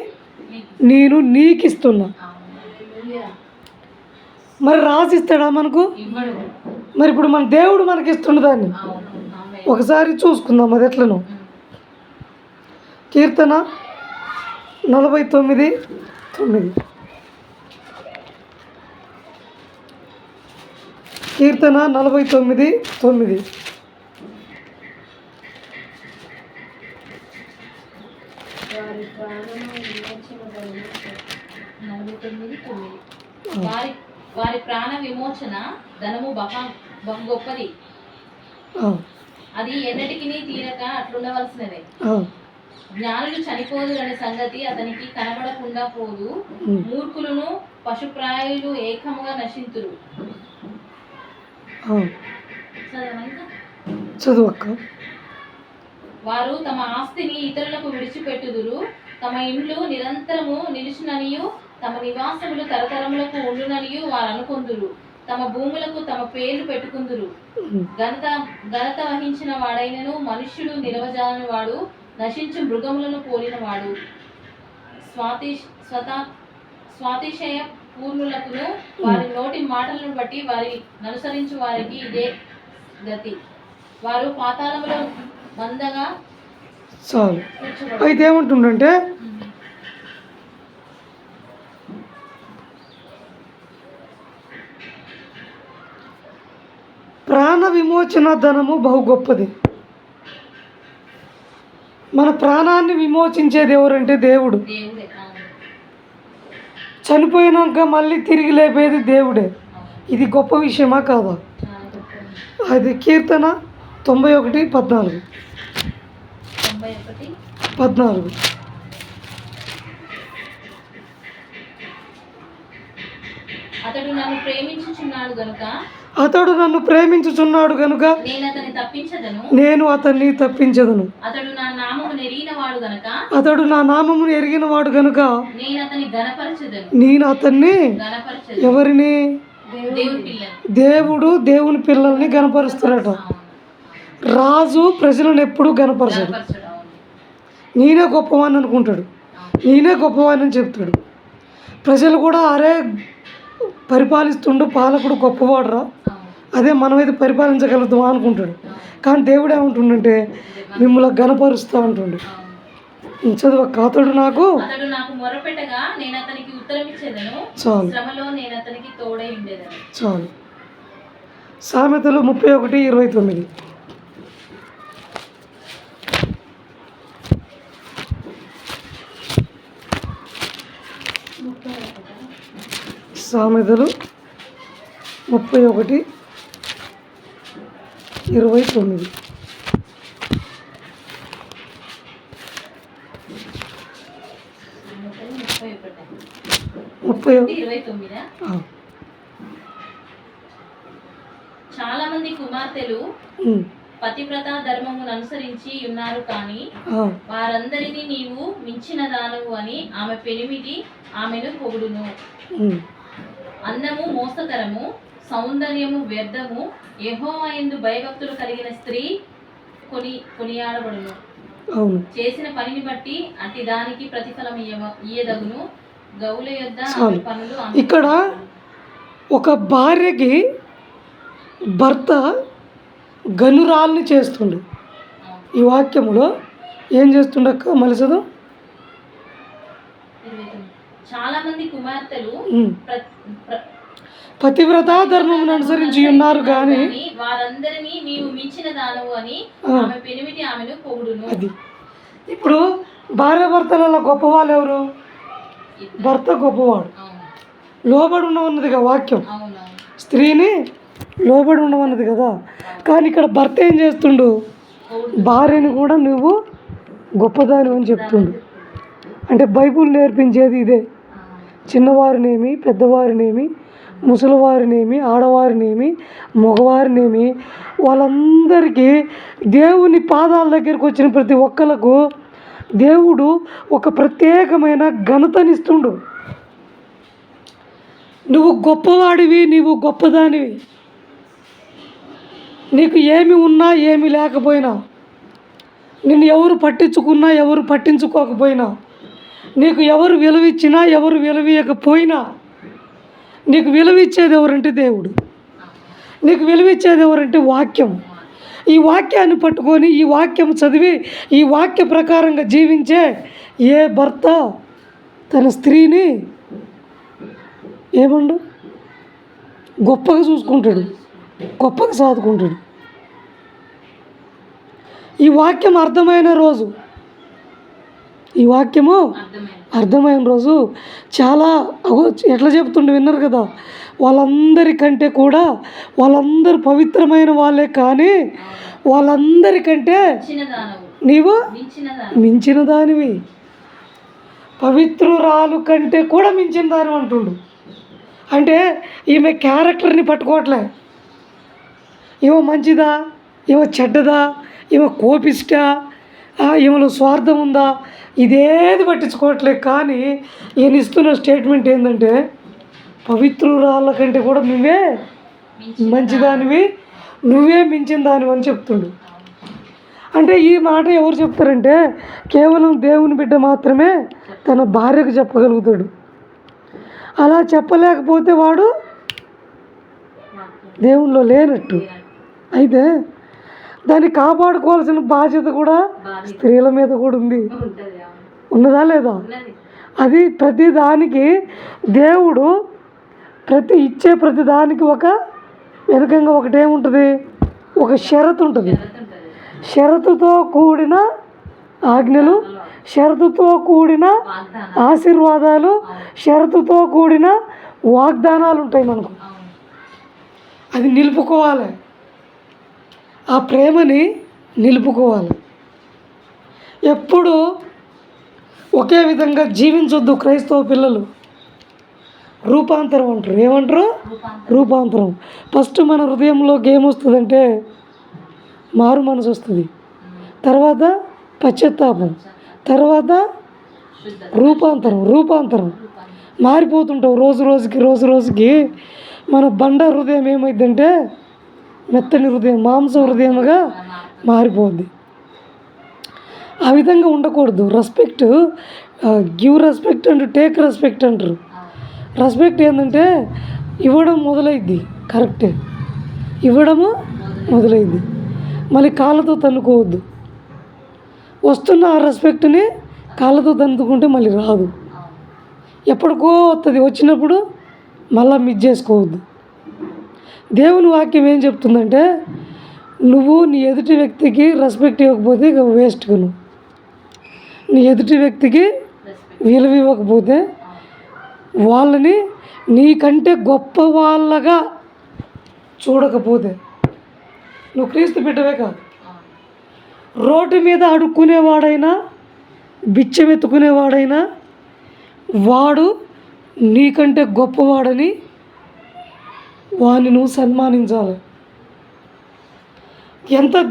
నేను నీకు ఇస్తున్నా. మరి రాసిస్తాడా మనకు? మరి ఇప్పుడు మన దేవుడు మనకి ఇస్తున్న దాన్ని ఒకసారి చూసుకుందాం. అది ఎట్లనో. కీర్తన 49:9. కీర్తన 49:9. వారి ప్రాణ విమోచన ధనము బహు గొప్పది, అది ఎన్నటికి తీరక అట్లుండవలసినదే. జ్ఞానులు చనిపోదు అనే సంగతి అతనికి కనబడకుండా పోదు. మూర్ఖులను పశుప్రాయులు ఏకముగా నశింతురు. చదువక్క. వారు తమ ఆస్తిని ఇతరులకు విడిచిపెట్టుదురు. తమ ఇండ్లు నిరంతరము నిలుచుననియు తమ నివాసములు తరతరములకు ఉండుననియు వారు అనుకొందురు. తమ భూములకు తమ పేర్లు పెట్టుకుందురు. ఘనత వహించిన వాడైనను మనుష్యుడు నిలవజాలని వాడు, నశించు మృగములను పోలిన వాడు. స్వాతిశయ పూర్ణులకును వారి నోటి మాటలను బట్టి వారి అనుసరించు వారికి ఇదే గతి. వారు పాతాళములో మందగా. చాలు. అయితే ఏమంటుండంటే, ప్రాణ విమోచన ధనము బహు గొప్పది. మన ప్రాణాన్ని విమోచించేది ఎవరంటే దేవుడు. చనిపోయినాక మళ్ళీ తిరిగి లేపేది దేవుడే. ఇది గొప్ప విషయమా కాదా? అది కీర్తన 91:14. అతడు నన్ను ప్రేమించుచున్నాడు గనుక అతడు నన్ను ప్రేమించుచున్నాడు గనుక నేను అతన్ని తప్పించదను. అతడు నా నామమును ఎరిగిన వాడు గనుక నేను అతన్ని ఎవరిని? దేవుడు దేవుని పిల్లల్ని గనపరుస్తాడట. రాజు ప్రజలను ఎప్పుడు గనపరచడు. నేనే గొప్పవాడిని అనుకుంటాడు, నేనే గొప్పవాడిని అని చెప్తాడు. ప్రజలు కూడా అరే పరిపాలిస్తుండు, పాలకుడు గొప్పవాడురా, అదే మనమైతే పరిపాలించగలుగుతామా అనుకుంటాడు. కానీ దేవుడు ఏమంటుండంటే మిమ్మల్ని గనపరుస్తా అంటుండు. చదువు. అతడు నాకు మొరపెట్టగా నేను అతనికి ఉత్తరమిచ్చేదను, చాలు శ్రమలో నేను అతనికి తోడై ఉండేదను. చాలు. సామెతలు 31:29. సామెతలు 31:29. 31:29. చాలా మంది కుమార్తెలు పతివ్రత ధర్మమును అనుసరించి ఉన్నారు, కానీ వారందరినీ నీవు మించిన దానవు అని ఆమె పెనిమిటి ఆమెను పొగుడును. అందము మోసకరము, సౌందర్యము వ్యర్థము, యెహోవా యందు భయభక్తులు కలిగిన స్త్రీ కొనియాడబడును. చేసిన పనిని బట్టి అట్టి దానికి ప్రతిఫలం ఇయ్యదగును. గౌల యొద్ద పనులు. ఇక్కడ ఒక భార్యకి భర్త గనురాల్ని చేస్తుండు. ఈ వాక్యములో ఏం చేస్తుండక్క మలిసదు? చాలా మంది కుమార్తెలు పతివ్రత ధర్మమును అనుసరించి ఉన్నారు, కానీ వారందరినీ నీవు మించిన దానవు అని ఆమె పెనిమిటి ఆమెను పొగుడును. అది ఇప్పుడు భార్య భర్తలలో గొప్పవాళ్ళు ఎవరు? భర్త గొప్పవాడు, లోబడి ఉండమన్నదిగా వాక్యం. స్త్రీని లోబడి ఉండమన్నది కదా. కానీ ఇక్కడ భర్త ఏం చేస్తుండు? భార్యని కూడా నువ్వు గొప్పదాని అని చెప్తుండు. అంటే బైబుల్ నేర్పించేది ఇదే. చిన్నవారినేమి, పెద్దవారినేమి, ముసలివారినేమి, ఆడవారినేమి, మగవారినేమి, వాళ్ళందరికీ దేవుని పాదాల దగ్గరికి వచ్చిన ప్రతి ఒక్కరికి దేవుడు ఒక ప్రత్యేకమైన ఘనతనిస్తుండు. నువ్వు గొప్పవాడివి, నీవు గొప్పదానివి. నీకు ఏమి ఉన్నా ఏమి లేకపోయినా, నిన్ను ఎవరు పట్టించుకున్నా ఎవరు పట్టించుకోకపోయినా, నీకు ఎవరు విలువిచ్చినా ఎవరు విలువీయకపోయినా, నీకు విలువిచ్చేది ఎవరంటే దేవుడు. నీకు విలువిచ్చేది ఎవరంటే వాక్యం. ఈ వాక్యాన్ని పట్టుకొని ఈ వాక్యం చదివి ఈ వాక్య ప్రకారంగా జీవించే ఏ భర్త తన స్త్రీని ఏమండు గొప్పగా చూసుకుంటాడు, గొప్పగా సాదుకుంటాడు. ఈ వాక్యం అర్థమైన రోజు, ఈ వాక్యము అర్థమైన రోజు చాలా ఎట్లా చెప్తుండే విన్నారు కదా, వాళ్ళందరికంటే కూడా వాళ్ళందరూ పవిత్రమైన వాళ్ళే, కానీ వాళ్ళందరికంటే నీవు మించిన దానివి, పవిత్రురాలు కంటే కూడా మించిన దాని అంటుండు. అంటే ఈమె క్యారెక్టర్ని పట్టుకోవట్లే. ఈమె మంచిదా, ఈమె చెడ్డదా, ఈమె కోపిష్ట, ఈమెలో స్వార్థం ఉందా, ఇదేది పట్టించుకోవట్లేదు. కానీ ఈయన ఇస్తున్న స్టేట్మెంట్ ఏంటంటే పవిత్రురాళ్ళ కంటే కూడా నువ్వే మంచిదానివి, నువ్వే మించిన దానివి అని చెప్తుండు. అంటే ఈ మాట ఎవరు చెప్తారంటే కేవలం దేవుని బిడ్డ మాత్రమే తన భార్యకు చెప్పగలుగుతాడు. అలా చెప్పలేకపోతే వాడు దేవునిలో లేనట్టు. అయితే దాన్ని కాపాడుకోవాల్సిన బాధ్యత కూడా స్త్రీల మీద కూడా ఉంది. ఉన్నదా లేదా? అది ప్రతి దానికి దేవుడు ఇచ్చే ప్రతి దానికి ఒక వెనుకంగా ఒకటేముంటుంది, ఒక షరతు ఉంటుంది. షరతుతో కూడిన ఆజ్ఞలు, షరతుతో కూడిన ఆశీర్వాదాలు, షరతుతో కూడిన వాగ్దానాలు ఉంటాయి మనకు. అది నిలుపుకోవాలి, ఆ ప్రేమని నిలుపుకోవాలి. ఎప్పుడు ఒకే విధంగా జీవించొద్దు. క్రైస్తవ పిల్లలు రూపాంతరం అంటారు. ఏమంటారు? రూపాంతరం. రూపాంతరం. ఫస్ట్ మన హృదయంలోకి ఏమొస్తుందంటే మారు మనసు వస్తుంది, తర్వాత పశ్చాత్తాపం, తర్వాత శుద్ధత. రూపాంతరం. రూపాంతరం. మారిపోతుంటాం రోజు రోజుకి. మన బండ హృదయం ఏమైందంటే మెత్తని హృదయం, మాంసం హృదయముగా మారిపోద్ది. ఆ విధంగా ఉండకూడదు. Respect, give respect and take respect అంటారు. రెస్పెక్ట్ ఏంటంటే ఇవ్వడం మొదలైద్ది, కరెక్టే, ఇవ్వడము మొదలైద్ది. మళ్ళీ కాళ్ళతో తన్నుకోవద్దు. వస్తున్న ఆ రెస్పెక్ట్ని కాళ్ళతో తన్నుకుంటే మళ్ళీ రాదు, ఎప్పటికో వస్తుంది. వచ్చినప్పుడు మళ్ళీ మిస్ చేసుకోవద్దు. దేవుని వాక్యం ఏం చెప్తుందంటే నువ్వు నీ ఎదుటి వ్యక్తికి రెస్పెక్ట్ ఇవ్వకపోతే ఇక వేస్ట్గా, నువ్వు నీ ఎదుటి వ్యక్తికి విలువ ఇవ్వకపోతే, వాళ్ళని నీకంటే గొప్ప వాళ్ళగా చూడకపోతే, నువ్వు క్రీస్తు బిడ్డవే కాదు. రోడ్డు మీద అడుక్కునేవాడైనా బిచ్చం ఎత్తుకునేవాడైనా వాడు నీకంటే గొప్పవాడని వాడిని నువ్వు సన్మానించాలి.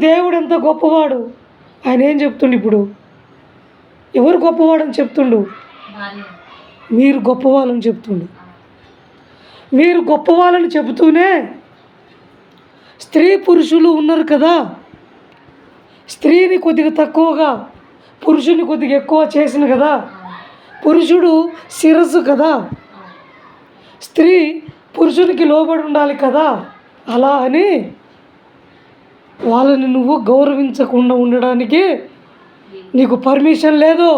దేవుడు ఎంత గొప్పవాడు, ఆయన ఏం చెప్తుండు ఇప్పుడు? ఎవరు గొప్పవాడని చెప్తుండు? మీరు గొప్పవాళ్ళని చెప్తుండు. మీరు గొప్పవాళ్ళని చెబుతూనే స్త్రీ పురుషులు ఉన్నారు కదా, స్త్రీని కొద్దిగా తక్కువగా పురుషుని కొద్దిగా ఎక్కువ చేసిన కదా, పురుషుడు శిరస్సు కదా, స్త్రీ పురుషునికి లోబడి ఉండాలి కదా, అలా అని వాళ్ళని నువ్వు గౌరవించకుండా ఉండడానికి నీకు పర్మిషన్ లేదు.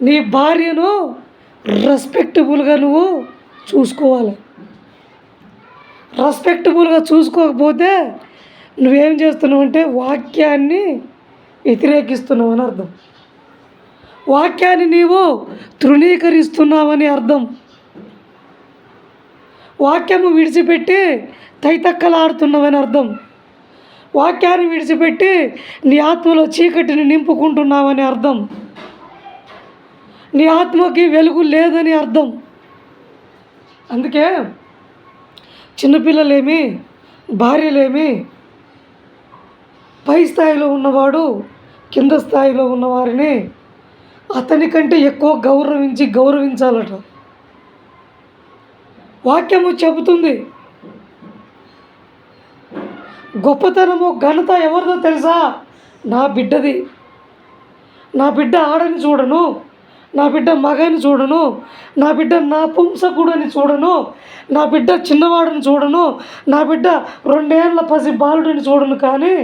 నీ భార్యను రెస్పెక్టబుల్గా నువ్వు చూసుకోవాలి. రెస్పెక్టబుల్గా చూసుకోకపోతే నువ్వేం చేస్తున్నావు అంటే వాక్యాన్ని వ్యతిరేకిస్తున్నావు అని అర్థం. వాక్యాన్ని నీవు తృణీకరిస్తున్నావని అర్థం. వాక్యము విడిచిపెట్టి తైతక్కలాడుతున్నావని అర్థం. వాక్యాన్ని విడిచిపెట్టి నీ ఆత్మలో చీకటిని నింపుకుంటున్నావని అర్థం. నీ ఆత్మకి వెలుగు లేదని అర్థం. అందుకే చిన్నపిల్లలేమి, భార్యలేమి, పై స్థాయిలో ఉన్నవాడు కింద స్థాయిలో ఉన్నవారిని అతనికంటే ఎక్కువ గౌరవించాలట. వాక్యము చెబుతుంది. గొప్పతనము, ఘనత ఎవరిదో తెలుసా? నా బిడ్డది. నా బిడ్డ ఆడని చూడను, నా బిడ్డ మగని చూడను, నా బిడ్డ నపుంసకుడని చూడను, నా బిడ్డ చిన్నవాడని చూడను, నా బిడ్డ 2 ఏళ్ల పసి బాలుడిని చూడను. కానీ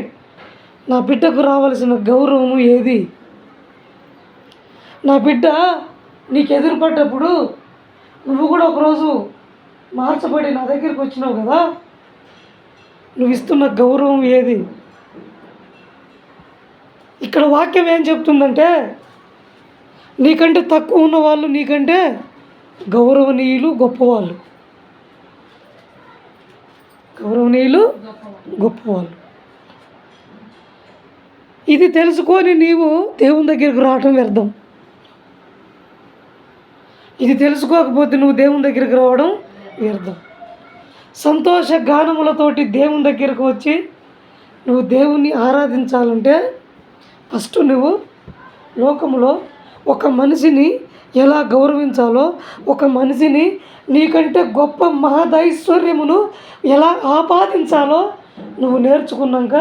నా బిడ్డకు రావాల్సిన గౌరవము ఏది? నా బిడ్డ నీకు ఎదురుపడ్డప్పుడు నువ్వు కూడా ఒకరోజు మార్చబడి నా దగ్గరికి వచ్చినావు కదా, నువ్వు ఇస్తున్న గౌరవం ఏది? ఇక్కడ వాక్యం ఏం చెప్తుందంటే నీకంటే తక్కువ ఉన్న వాళ్ళు నీకంటే గౌరవనీయులు, గొప్పవాళ్ళు. ఇది తెలుసుకొని నీవు దేవుని దగ్గరికి రావటం వ్యర్థం. ఇది తెలుసుకోకపోతే నువ్వు దేవుని దగ్గరికి రావడం వ్యర్థం. సంతోష గానములతోటి దేవుని దగ్గరకు వచ్చి నువ్వు దేవుణ్ణి ఆరాధించాలంటే ఫస్ట్ నువ్వు లోకములో ఒక మనిషిని ఎలా గౌరవించాలో, ఒక మనిషిని నీకంటే గొప్ప మహదైశ్వర్యమును ఎలా ఆపాదించాలో నువ్వు నేర్చుకున్నాక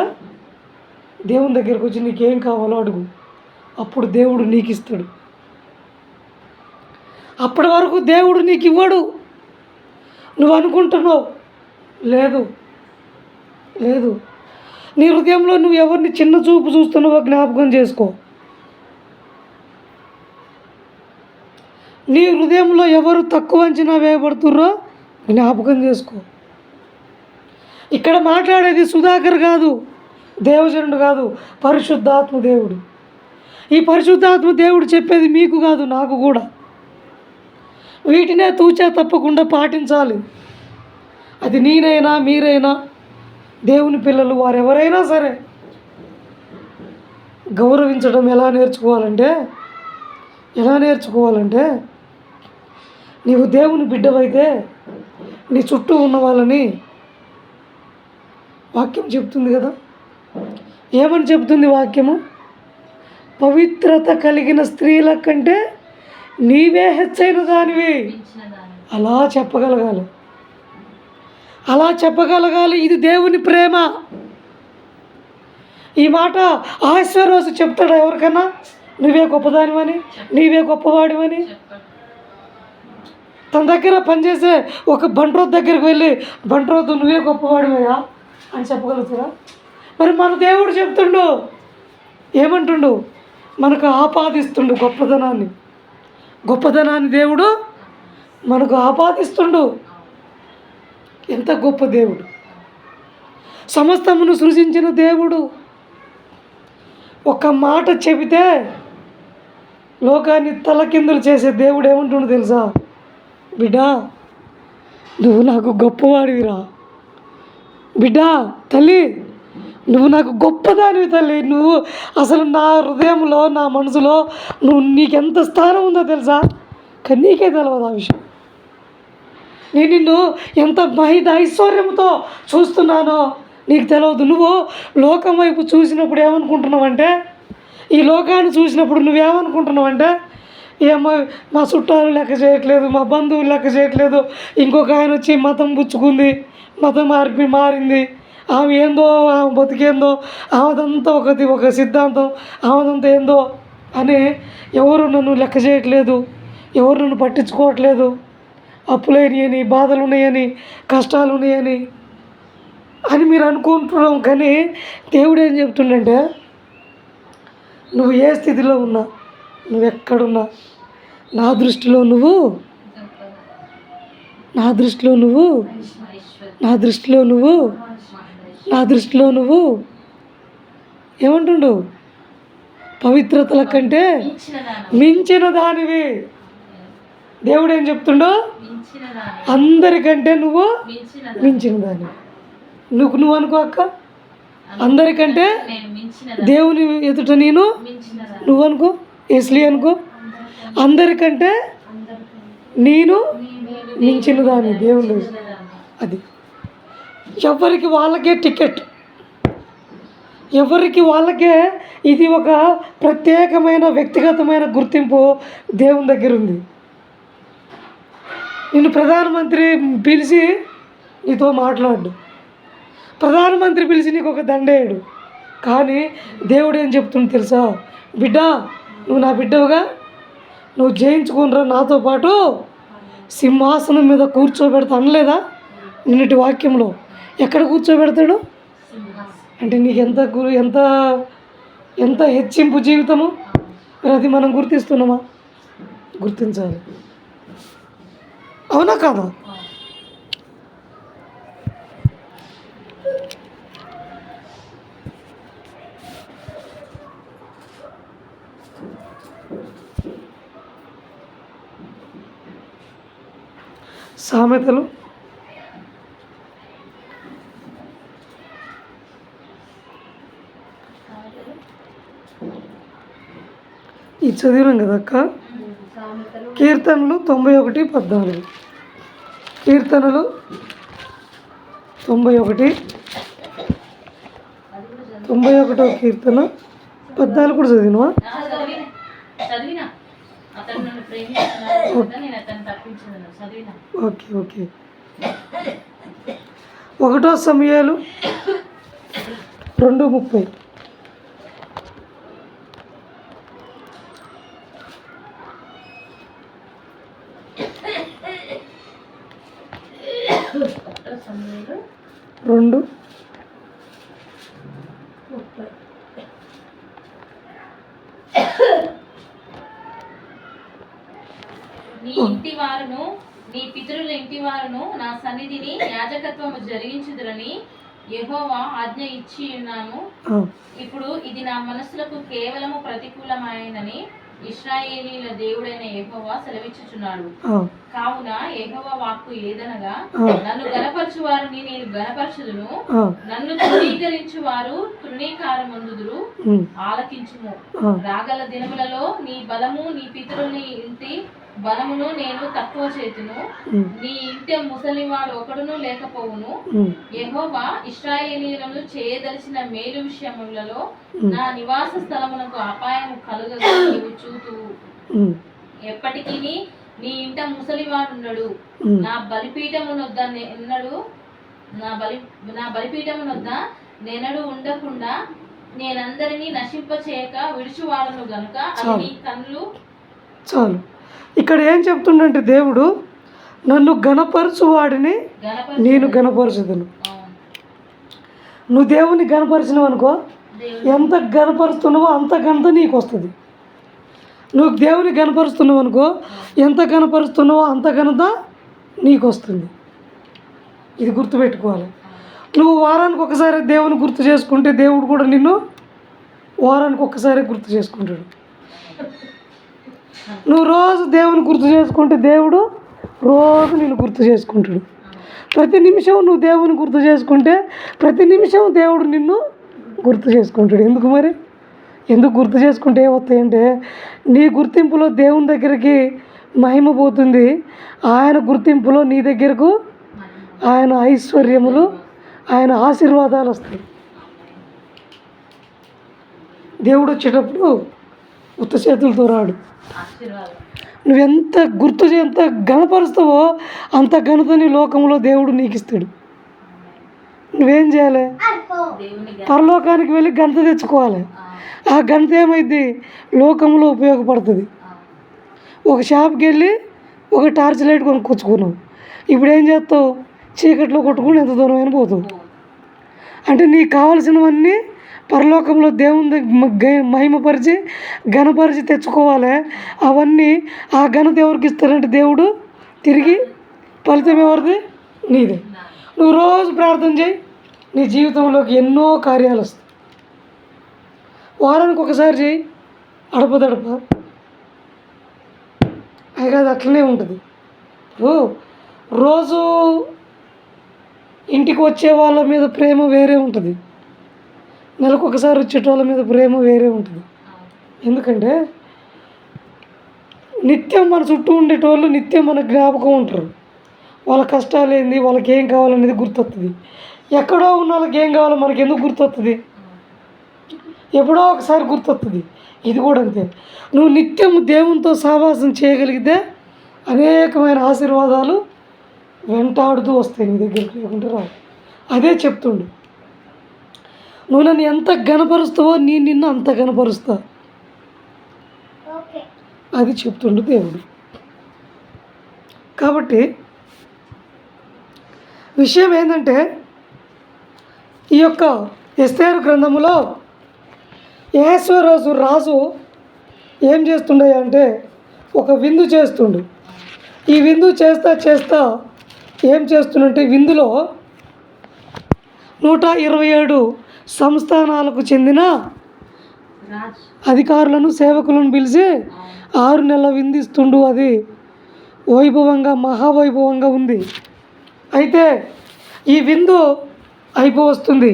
దేవుని దగ్గరికి వచ్చి నీకేం కావాలో అడుగు. అప్పుడు దేవుడు నీకు ఇస్తాడు. అప్పటి వరకు దేవుడు నీకు ఇవ్వడు. నువ్వు అనుకుంటున్నావు, లేదు. నీ హృదయంలో నువ్వు ఎవరిని చిన్న చూపు చూస్తున్నావో జ్ఞాపకం చేసుకో. నీ హృదయంలో ఎవరు తక్కువ అంచనా వేయబడుతుర్రో జ్ఞాపకం చేసుకో. ఇక్కడ మాట్లాడేది సుధాకర్ కాదు, దేవజనుడు కాదు, పరిశుద్ధాత్మ దేవుడు. ఈ పరిశుద్ధాత్మ దేవుడు చెప్పేది మీకు కాదు, నాకు కూడా. వీటినే తూచా తప్పకుండా పాటించాలి. అది నేనైనా మీరైనా దేవుని పిల్లలు వారెవరైనా సరే గౌరవించడం ఎలా నేర్చుకోవాలంటే ఎలా నేర్చుకోవాలంటే, నీవు దేవుని బిడ్డవైతే నీ చుట్టూ ఉన్న వాళ్ళని వాక్యం చెప్తుంది కదా, ఏమని చెప్తుంది వాక్యము? పవిత్రత కలిగిన స్త్రీల కంటే నీవే హెచ్చైన దానివి. అలా చెప్పగలగాలి, అలా చెప్పగలగాలి. ఇది దేవుని ప్రేమ. ఈ మాట ఆశ్వరోజు చెప్తాడా ఎవరికన్నా? నువ్వే గొప్పదానివని, నీవే గొప్పవాడివని. తన దగ్గర పనిచేసే ఒక బంట్రోత్ దగ్గరికి వెళ్ళి, బంట్రోత్ నువ్వే గొప్పవాడివయ్యా అని చెప్పగలుగుతారా? మరి మన దేవుడు చెప్తుండు, ఏమంటుండు? మనకు ఆపాదిస్తుండు గొప్పదనాన్ని. గొప్పదనాన్ని దేవుడు మనకు ఆపాదిస్తుండు. ఎంత గొప్ప దేవుడు! సమస్తమును సృజించిన దేవుడు ఒక మాట చెబితే లోకాన్ని తలకిందులు చేసే దేవుడు ఏమంటుండో తెలుసా? బిడ్డా, నువ్వు నాకు గొప్పవాడివిరా. బిడ్డా, తల్లి, నువ్వు నాకు గొప్పదానివి తల్లి. నువ్వు అసలు నా హృదయంలో, నా మనసులో నీకెంత స్థానం ఉందో తెలుసా? కానీ నీకే తెలియదు ఆ విషయం. నేను నిన్ను ఎంత ఐశ్వర్యంతో చూస్తున్నానో నీకు తెలియదు. నువ్వు లోకం వైపు చూసినప్పుడు ఏమనుకుంటున్నావంటే, ఈ లోకాన్ని చూసినప్పుడు నువ్వేమనుకుంటున్నావంటే, ఏమో మా చుట్టాలు లెక్క చేయట్లేదు, మా బంధువులు లెక్క చేయట్లేదు, ఇంకొక ఆయన వచ్చి మతం పుచ్చుకుంది, మతం మారింది, ఆమె ఏందో, ఆమె బతికేందో, ఆమెదంతా ఒక సిద్ధాంతం, ఆమెదంతా ఏందో అని ఎవరు నన్ను లెక్క చేయట్లేదు, ఎవరు నన్ను పట్టించుకోవట్లేదు, అప్పులేని, బాధలు ఉన్నాయని, కష్టాలు ఉన్నాయని అని మీరు అనుకుంటున్నాం. కానీ దేవుడు ఏం చెప్తుండంటే, నువ్వు ఏ స్థితిలో ఉన్నా, నువ్వెక్కడున్నా, నా దృష్టిలో నువ్వు ఏమంటుండు? పవిత్రతల కంటే మించిన దానివి. దేవుడు ఏం చెప్తుండో? అందరికంటే నువ్వు మించిన దానివి. నువ్వు అనుకో అక్క, అందరికంటే దేవుని ఎదుట నువ్వు అనుకో, ఎస్లీ అనుకో, అందరికంటే నేను మించిన దాన్ని దేవుడు. అది ఎవరికి వాళ్ళకే టికెట్, ఎవరికి వాళ్ళకే. ఇది ఒక ప్రత్యేకమైన వ్యక్తిగతమైన గుర్తింపు దేవుని దగ్గర ఉంది. నిన్ను ప్రధానమంత్రి పిలిచి నీతో మాట్లాడు, ప్రధానమంత్రి పిలిచి నీకు ఒక దండేయడు. కానీ దేవుడు ఏం చెప్తుండు తెలుసా? బిడ్డ, నువ్వు నా బిడ్డవుగా, నువ్వు జయించుకునిరా, నాతో పాటు సింహాసనం మీద కూర్చోబెడతా అనలేదా నిన్నటి వాక్యంలో? ఎక్కడ కూర్చోబెడతాడు అంటే నీకు ఎంత ఎంత హెచ్చింపు జీవితము. మరి అది మనం గుర్తిస్తున్నామా? గుర్తించాలి. అవునా కాదా? సామెతలు చదివినాం కదా అక్క. కీర్తనలు 91:14. కీర్తనలు 91 కీర్తన 14 కూడా చదివినవా? Okay okay. 1 సమూయేలు 2:30. నీ ఇంటి వారును నీ పితరుల ఇంటి వారును నా సన్నిధిని యాజకత్వము జరిగించుదురని యెహోవా ఆజ్ఞ ఇచ్చి ఉన్నాను. ఇప్పుడు ఇది నా మనసులకు కేవలము ప్రతికూలమైనని ఇశ్రాయేలీయుల దేవుడైన యెహోవా సెలవిచ్చుచున్నాడు. కావున యెహోవా వాక్కు ఏదనగా, నన్ను గనపరచు వారిని నేను గనపరచుదును, నన్ను తృణీకరించు వారు తృణీకారమందుదురు. ఆలకించుము. రాగల దినములలో నీ బలము నీ పితరుని ఇంటి బలమును నేను తక్కువ చేతును. నీ ఇంటి ముసలివాడు ఒకడును లేకపోవును. యెహోవా ఇశ్రాయేలీయులను చేయదలిచిన మేలు విషయములలో నా నివాస స్థలమునకు అపాయము కలుగగా నీవు చూతువు. ఎప్పటికీ నీ ఇంట ముసలివాడుండడు. నా బలిపీఠమునొద్ద నెనడు ఉండకుండా నేనందరినీ నశింప చేయక విడిచివాడను గనుక అది నీ కన్నులు. చాలు. ఇక్కడ ఏం చెప్తుండంటే దేవుడు, నన్ను గణపరచు వాడిని నేను గణపరచుదును. నువ్వు దేవుని గణపరిచినావు అనుకో, ఎంత గణపరుస్తున్నావో అంత ఘనత నీకు వస్తుంది. నువ్వు దేవుని గణపరుస్తున్నావు అనుకో, ఎంత గణపరుస్తున్నావో అంత ఘనత నీకు వస్తుంది. ఇది గుర్తుపెట్టుకోవాలి. నువ్వు వారానికి ఒకసారి దేవుని గుర్తు చేసుకుంటే దేవుడు కూడా నిన్ను వారానికి ఒక్కసారి గుర్తు చేసుకుంటాడు. నువ్వు రోజు దేవుని గుర్తు చేసుకుంటే దేవుడు రోజు నిన్ను గుర్తు చేసుకుంటాడు. ప్రతి నిమిషం నువ్వు దేవుని గుర్తు చేసుకుంటే ప్రతి నిమిషం దేవుడు నిన్ను గుర్తు చేసుకుంటాడు. ఎందుకు మరి? ఎందుకు గుర్తు చేసుకుంటే ఏమవుతాయంటే, నీ గుర్తింపులో దేవుని దగ్గరికి మహిమ పోతుంది, ఆయన గుర్తింపులో నీ దగ్గరకు ఆయన ఐశ్వర్యములు, ఆయన ఆశీర్వాదాలు వస్తాయి. దేవుడు వచ్చేటప్పుడు ఉత్త చేతులతో రాడు. నువ్వెంత ఎంత ఘనపరుస్తావో అంత ఘనత నీ లోకంలో దేవుడు నీకు ఇస్తాడు. నువ్వేం చేయాలి? పరలోకానికి వెళ్ళి ఘనత తెచ్చుకోవాలి. ఆ ఘనత ఏమైంది? లోకంలో ఉపయోగపడుతుంది. ఒక షాప్కి వెళ్ళి ఒక టార్చ్ లైట్ కొనుక్కొచ్చుకున్నావు. ఇప్పుడు ఏం చేస్తావు? చీకట్లో కొట్టుకుని ఎంత దూరమైన పోతావు. అంటే నీకు కావాల్సినవన్నీ పరలోకంలో దేవుని మహిమపరిచి ఘనపరిచి తెచ్చుకోవాలి. అవన్నీ ఆ ఘనత ఎవరికి ఇస్తారంటే దేవుడు తిరిగి ఫలితం ఎవరిది? నీదే. నువ్వు రోజు ప్రార్థన చేయి, నీ జీవితంలోకి ఎన్నో కార్యాలు వస్తాయి. వారానికి ఒకసారి చేయి, అడపదడప అది కాదు, అట్లనే ఉంటుంది. రోజు ఇంటికి వచ్చే వాళ్ళ మీద ప్రేమ వేరే ఉంటుంది, నెలకు ఒకసారి వచ్చేటోళ్ళ మీద ప్రేమ వేరే ఉంటుంది. ఎందుకంటే నిత్యం మన చుట్టూ ఉండేటోళ్ళు నిత్యం మన జ్ఞాపకం ఉంటారు. వాళ్ళ కష్టాలు ఏంది, వాళ్ళకి ఏం కావాలనేది గుర్తొస్తుంది. ఎక్కడో ఉన్న వాళ్ళకి ఏం కావాలో మనకి ఎందుకు గుర్తొస్తుంది? ఎప్పుడో ఒకసారి గుర్తొస్తుంది. ఇది కూడా అంతే. నువ్వు నిత్యం దేవునితో సహవాసం చేయగలిగితే అనేకమైన ఆశీర్వాదాలు వెంటాడుతూ వస్తాయి నీ దగ్గరికి, లేకుంటే రావు. అదే చెప్తుండు, నువ్వు నన్ను ఎంత గణపరుస్తావో నేను నిన్ను అంత గణపరుస్తా. అది చెప్తుండు దేవుడు. కాబట్టి విషయం ఏంటంటే, ఈ యొక్క ఎస్తేరు గ్రంథములో యెహోషువ రాజు ఏం చేస్తుండే అంటే ఒక విందు చేస్తుండు. ఈ విందు చేస్తా ఏం చేస్తుండంటే, విందులో 127 సంస్థానాలకు చెందిన అధికారులను సేవకులను పిలిచి 6 నెలల విందు ఇస్తుండు. అది వైభవంగా మహావైభవంగా ఉంది. అయితే ఈ విందు అయిపోవస్తుంది.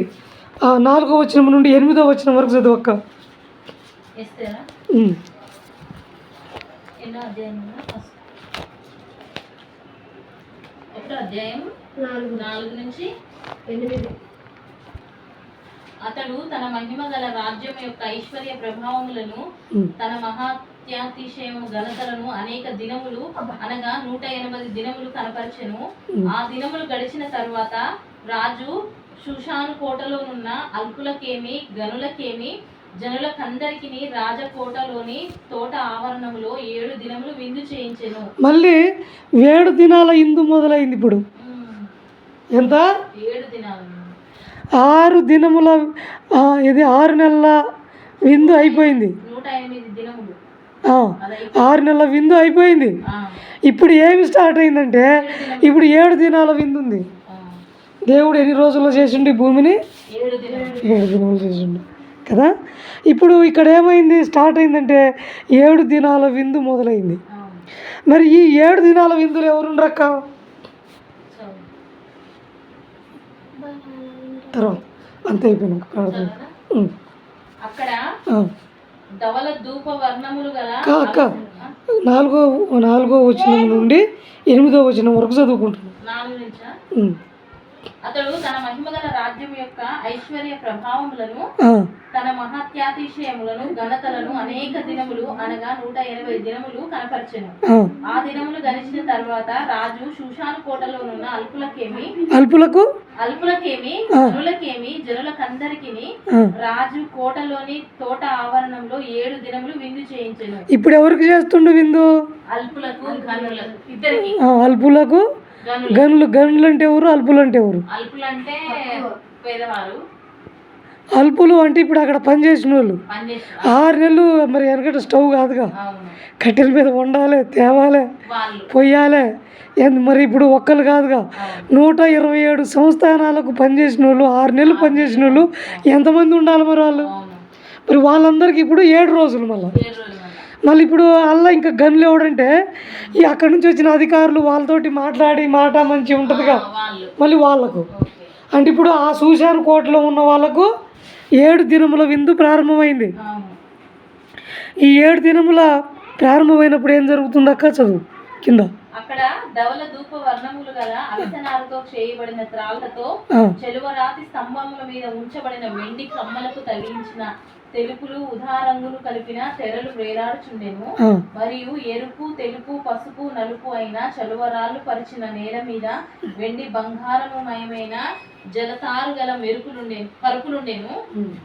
4వ వచనం నుండి 8వ వచనం వరకు చదువక్క. అధ్యాయం 4 నుంచి 8. అతడు తన మహిమ గల రాజ్యం యొక్క ఐశ్వర్య ప్రభావములను, తన మహాత్యాతిశయము ఘనతలను అనేక దినములు అనగా 180 దినములు కనపరచెను. ఆ దినములు గడిచిన తరువాత రాజు షూషాను కోటలోనున్న అల్పులకేమి గనులకేమి జనులకందరికీ రాజకోటలోని తోట ఆవరణములో 7 దినములు విందు చేయించెను. మళ్ళీ 7 దినాల ఇందు మొదలైంది. ఇప్పుడు ఎంత? 7 దినాలు. 6 దినముల ఇది 6 నెలల విందు అయిపోయింది. 108 దినములు. 6 నెలల విందు అయిపోయింది. ఇప్పుడు ఏమి స్టార్ట్ అయిందంటే, ఇప్పుడు 7 దినాల విందు ఉంది. దేవుడు ఎన్ని రోజుల్లో చేసిండు ఈ భూమిని? 7 దినాలు చేసిండు కదా. ఇప్పుడు ఇక్కడ ఏమైంది, స్టార్ట్ అయిందంటే 7 దినాల విందు మొదలైంది. అవును. మరి ఈ 7 దినాల విందులు ఎవరుండ్రక్క? చదువు. తర్వాత అంతే అయిపోయినాక ప్రార్థన. చదవనా? ఉమ్. అక్కడ ఆ. ధవల ధూప వర్ణములు గల అక్క 4వ వచనం నుండి 8వ వచనం వరకు చదువుకుంటున్నాం. 4 నుంచా? ఉమ్. అతడు తన మహిమగల రాజ్యం యొక్క ఐశ్వర్య ప్రభావములను, ఆ. తన మహత్యాతిశయములను, ఘనతలను అనేక దినములు అనగా 180 దినములు కనపరచెను. ఆ. ఆ దినములు గడిచిన తర్వాత రాజు షూషాను కోటలోనున్న అల్పులకేమి ఆ. జనులకేమి జనులకందరికిని ఆ. రాజు కోటలోని తోట ఆవరణంలో 7 దినములు విందు చేయించెను. ఇప్పుడు ఎవరికి చేస్తుండు విందు? అల్పులకు గనులకు ఇద్దరికి. అల్పులకు గనులు గనులు అంటే ఎవరు? అల్పులు అంటే ఎవరు? అల్పులంటే పేదవారు, అల్పులు అంటే ఇప్పుడు అక్కడ పనిచేసిన వాళ్ళు. పనిచేస్తారు. 6 నెలలు మరి వెనకట స్టవ్ కాదుగా, అవును. కట్టెల మీద వండాలి, తేవాలి, వాళ్ళు. పొయ్యాలి. మరి ఇప్పుడు ఒక్కరు కాదుగా, అవును. 127 సంస్థానాలకు పనిచేసిన వాళ్ళు, 6 నెలలు పనిచేసిన వాళ్ళు ఎంతమంది ఉండాలి మరి వాళ్ళు? అవును. మరి వాళ్ళందరికీ ఇప్పుడు 7 రోజులు మళ్ళీ. 7 రోజులు మళ్ళా. మళ్ళీ ఇప్పుడు అలా ఇంకా గన్లు ఎవడంటే ఈ అక్కడి నుంచి వచ్చిన అధికారులు వాళ్ళతోటి మాట్లాడి మాట మంచిగా ఉంటుందిగా, వాళ్ళు. మళ్ళీ వాళ్ళకు ఓకే. అంటే ఇప్పుడు ఆ సూశాన్ కోటలో ఉన్న వాళ్ళకు 7 దినముల విందు ప్రారంభమైంది. అవును. ఈ 7 దినముల ప్రారంభమైనప్పుడు ఏం జరుగుతుంది అక్క? చదువు కింద. అక్కడ ధవల ధూప వర్ణములు గల అవిసనారతో చేయబడిన త్రాళ్లతో ఆ. చెలువరాతి స్తంభముల మీద ఉంచబడిన వెండి కమ్మలకు తగిలించిన తెలుపులు ఉదారంగులు కలిపిన తెరలు వేలాడుచుండెను. ఆ. మరియు ఎరుపు, తెలుపు, పసుపు, నలుపు అయిన చలువరాళ్ళు పరిచిన నేల మీద వెండి బంగారముమయమైన జలతారు గల పరుపులుండెను.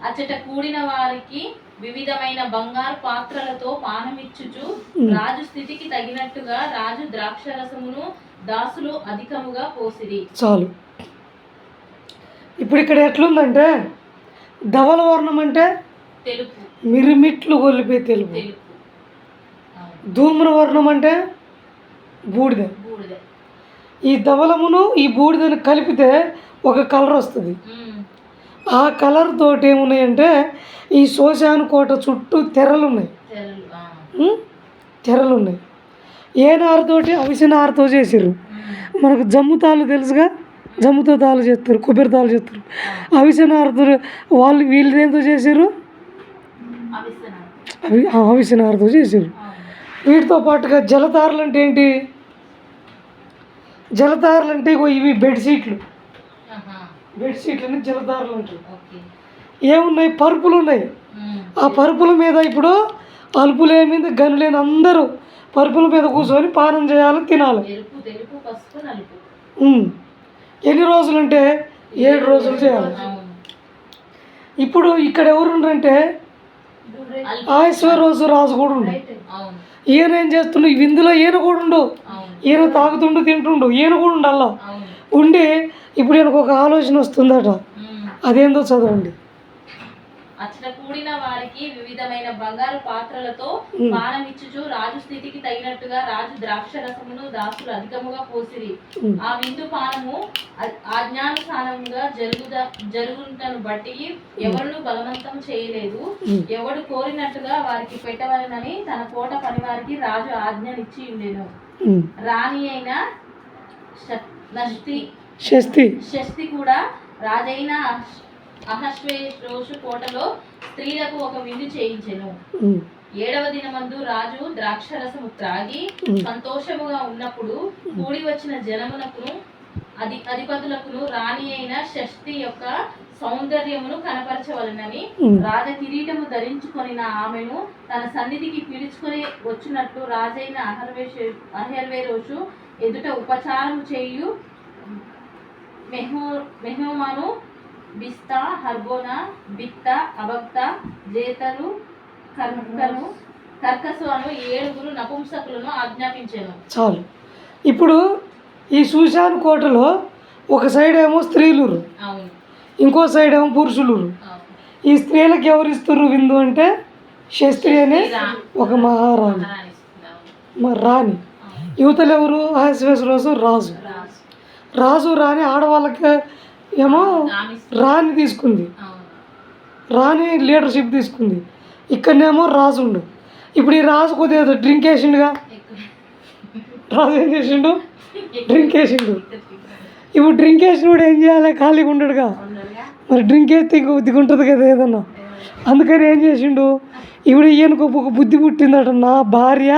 అచ్చట కూడిన వారికి వివిధమైన బంగారు పాత్రలతో పానమిచ్చుచు రాజు స్థితికి తగినట్టుగా రాజు ద్రాక్షరసమును దాసులు అధికముగా పోసిరి. చాలు. ఇప్పుడు ఇక్కడ ఎట్లుందంటే ధవల వర్ణం అంటే తెలుపు, మిరిమిట్లు గొలిపే తెలుపు. తెలుపు. అవును. ధూమ్ర వర్ణం అంటే బూడిద. బూడిద. ఈ ధవలమును ఈ బూడిదను కలిపితే ఒక కలర్ వస్తుంది. ఆ కలర్ తోటి ఏమున్నాయంటే ఈ శోషాను కోట చుట్టూ తెరలు ఉన్నాయి. తెరలు. ఆ. తెరలు ఉన్నాయి. ఏ నారతోటి? అవిసె నారతో చేసిర్రు. మనకు జమ్ము తాళ్ళు తెలుసుగా, జమ్ముతో తాళ్ళు చేస్తారు, కొబ్బరి తాళ్ళు చేస్తారు. అవిసె నారతో వీళ్ళు దేంతో చేసిర్రు? అవిసెనార. అవిసె నారతో చేసిర్రు. అవును. వీటితో పాటుగా జలతారులు అంటే ఏంటి? జలతారులు అంటే ఇవి బెడ్షీట్లు. ఆహా. బెడ్షీట్లని జలతారులు అంటారు. ఓకే. ఏమున్నాయి? పరుపులు ఉన్నాయి. ఆ పరుపుల మీద ఇప్పుడు అల్పులేమింది గనులేని అందరూ పరుపుల మీద కూర్చొని పానం చేయాలి, తినాలి. ఎరుపు, తెలుపు, పసుపు, నలుపు. ఎన్ని రోజులు అంటే 7 రోజులు చేయాలి. అవును. ఇప్పుడు ఇక్కడ ఎవరు ఉండంటే ఐశ్వర్యరాజు రాజు కూడా ఉండు. అవును. ఈయన ఏం చేస్తుండు? ఈ విందులో ఈయన కూడా ఉండు. అవును. ఈయన తాగుతుండు, తింటుండు, ఈయన కూడా ఉండాల. అవును. ఉండి ఇప్పుడు ఈయనకు ఒక ఆలోచన వస్తుందట. అదేందో చదవండి. అచ్చట కూడిన వారికి వివిధమైన బంగారు పాత్రలతో పానమిచ్చుచు రాజు స్థితికి తగినట్టుగా రాజు ద్రాక్షరసమును దాసులు అధికముగా పోసిరి. ఆ విందు పానము ఆజ్ఞానుసారముగా జరుగుటను బట్టి ఎవరును బలవంతం చేయలేదు. ఎవడు కోరినట్టుగా వారికి పెట్టవలనని తన కోట పనివారికి రాజు ఆజ్ఞనిచ్చి ఉండెను. రాణి అయిన షష్ఠి కూడా రాజైన అహశ్వేరోషు కోటలో స్త్రీలకు ఒక విందు చేయించెను. 7వ దినమందు రాజు ద్రాక్షరసము త్రాగి సంతోషముగా ఉన్నప్పుడు కూడి వచ్చిన జనమునకును అధిపతులకును రాణి అయిన షష్ఠి యొక్క సౌందర్యమును కనపరచవలనని రాజ కిరీటము ధరించుకొనిన ఆమెను తన సన్నిధికి పిలుచుకొని వచ్చినట్లు రాజైన అహర్వేరోషు ఎదుట ఉపచారము చేయు మెహోమాను, బిస్తా, హర్బోనా, బిక్త, అబక్త, జేతరు, కర్కసు అను 7 నపుంసకులను ఆజ్ఞాపించాను. చాలు. ఇప్పుడు ఈ శూషాను కోటలో ఒక సైడ్ ఏమో స్త్రీలు, ఇంకో సైడ్ ఏమో పురుషులు. ఈ స్త్రీలకు ఎవరు ఇస్తారు విందు అంటే షష్ఠి అనే ఒక మహారాణి, రాణి. యువతలు ఎవరు? అహశ్వేరోషు రాజు. రాజు రాణి ఆడవాళ్ళకి ఏమో రాణి తీసుకుంది. రాణి లీడర్షిప్ తీసుకుంది. ఇక్కడనేమో రాజు ఉండు. ఇప్పుడు ఈ రాజు కొద్దిగా డ్రింక్ వేసిండుగా. రాజు ఏం చేసిండు? డ్రింక్ వేసిండు. ఇప్పుడు డ్రింక్ వేసినప్పుడు ఏం చేయాలి? ఖాళీగా ఉండడుగా. మరి డ్రింక్ వేస్తే కొద్దిగా ఉంటుంది కదా ఏదన్నా. అందుకని ఏం చేసిండు? ఇప్పుడు ఈయనకు ఒక బుద్ధి పుట్టిందట, నా భార్య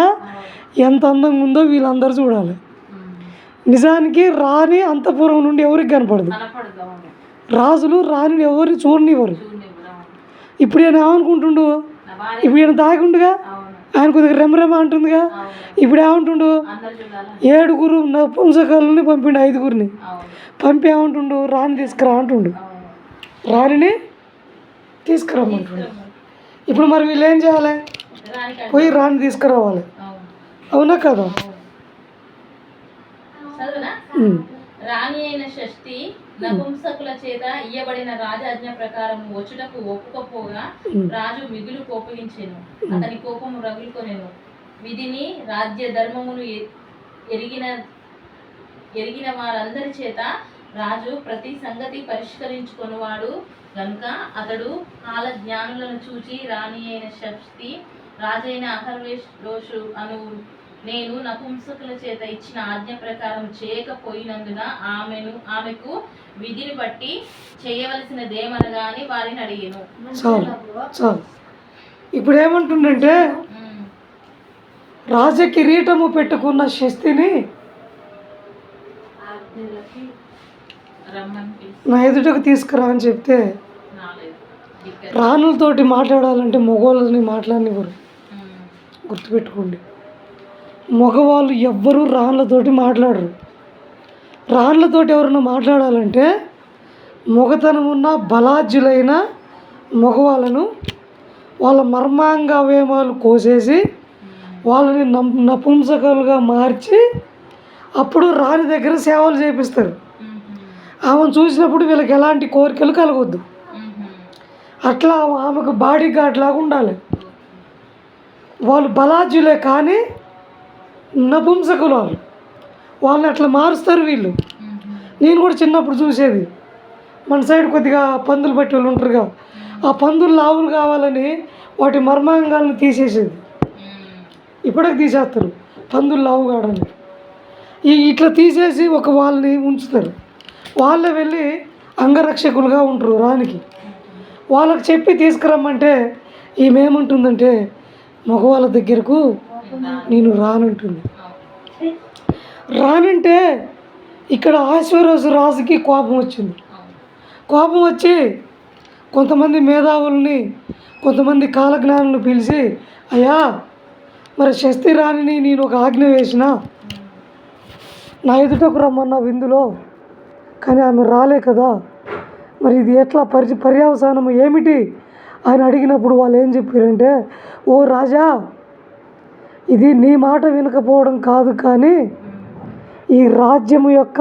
ఎంత అందంగా ఉందో వీళ్ళందరూ చూడాలి. నిజానికి రాణి అంతఃపురం నుండి ఎవరికి కనపడదు. రాజులు రాణిని ఎవరిని చూడనివ్వరు. ఇప్పుడు ఈయన ఏమనుకుంటుండు? ఇప్పుడు ఈయన తాగుండుగా, ఆయన కొద్దిగా రెమరెమ అంటుందిగా. ఇప్పుడు ఏమంటుండు? 7 నపుంసకాలని పంపిండు, 5 పంపి ఏమంటుండు? రాణి తీసుకురా అంటుండు. రాణిని తీసుకురమ్మంటుండు. ఇప్పుడు మరి వీళ్ళు ఏం చేయాలి? పోయి రాణి తీసుకురావాలి. అవునా కదా? రాణి అయిన షష్ఠి నపుంసకుల చేత ఇయ్యబడిన రాజాజ్ఞ ప్రకారం వచ్చుటకు ఒప్పుకపోగా రాజు మిగులు కోపగించెను. అతని కోపము రగులుకొనెను. విధిని రాజ్య ధర్మమును ఎరిగిన వారందరి చేత రాజు ప్రతి సంగతి పరిష్కరించుకొనువాడు గనుక అతడు కాల జ్ఞానులను చూచి రాణి అయిన షష్ఠి రాజైన అహర్వేషు అను నేను నపుంసకుల చేత ఇచ్చిన ఆజ్ఞ ప్రకారం చేయకపోయినందున ఆమెకు విధిని బట్టి చేయవలసినదేమనగా అని వారిని అడిగాను. చాలు. ఇప్పుడు ఏమంటుండంటే, రాజ కిరీటము పెట్టుకున్న షష్ఠిని నా ఎదుటకు తీసుకురా అని చెప్తే, రాణులతోటి మాట్లాడాలంటే మగవాళ్ళని మాట్లాడనివ్వరు. గుర్తుపెట్టుకోండి, మగవాళ్ళు ఎవ్వరూ రాళ్ళతోటి మాట్లాడరు. రాళ్ళతోటి ఎవరైనా మాట్లాడాలంటే మగతనం ఉన్న బలాజ్యులైన మగవాళ్ళను వాళ్ళ మర్మాంగ అవయవాలు కోసేసి వాళ్ళని నపుంసకులుగా మార్చి అప్పుడు రాణి దగ్గర సేవలు చేపిస్తారు. ఆమెను చూసినప్పుడు వీళ్ళకి ఎలాంటి కోరికలు కలగొద్దు. అట్లా ఆమెకు బాడీ గార్డ్ లాగా ఉండాలి. వాళ్ళు బలాజ్యులే కానీ నపుంసకులు. వాళ్ళని అట్లా మారుస్తారు వీళ్ళు. నేను కూడా చిన్నప్పుడు చూసేది, మన సైడ్ కొద్దిగా పందులు బట్టి వాళ్ళు ఉంటారుగా, ఆ పందులు లావులు కావాలని వాటి మర్మాంగాలను తీసేసేది. ఇప్పటికి తీసేస్తారు పందులు లావు కావడానికి. ఇట్లా తీసేసి ఒక వాళ్ళని ఉంచుతారు. వాళ్ళే వెళ్ళి అంగరక్షకులుగా ఉంటారు రానికి. వాళ్ళకి చెప్పి తీసుకురమ్మంటే ఈమె ఏమంటుందంటే, మగవాళ్ళ దగ్గరకు నేను రానంటుంది. రానంటే ఇక్కడ ఆశ్వరోజు రాజుకి కోపం వచ్చింది. కోపం వచ్చి కొంతమంది మేధావుల్ని, కొంతమంది కాలజ్ఞానులను పిలిచి, అయ్యా మరి షష్ఠి రాణిని నేను ఒక ఆజ్ఞ వేసిన, నా ఎదుటకు రమ్మన్న విందులో, కానీ ఆమె రాలే కదా, మరి ఇది ఎట్లా పర్యవసానం ఏమిటి అని అడిగినప్పుడు వాళ్ళు ఏం చెప్పారంటే, ఓ రాజా, ఇది నీ మాట వినకపోవడం కాదు, కానీ ఈ రాజ్యం యొక్క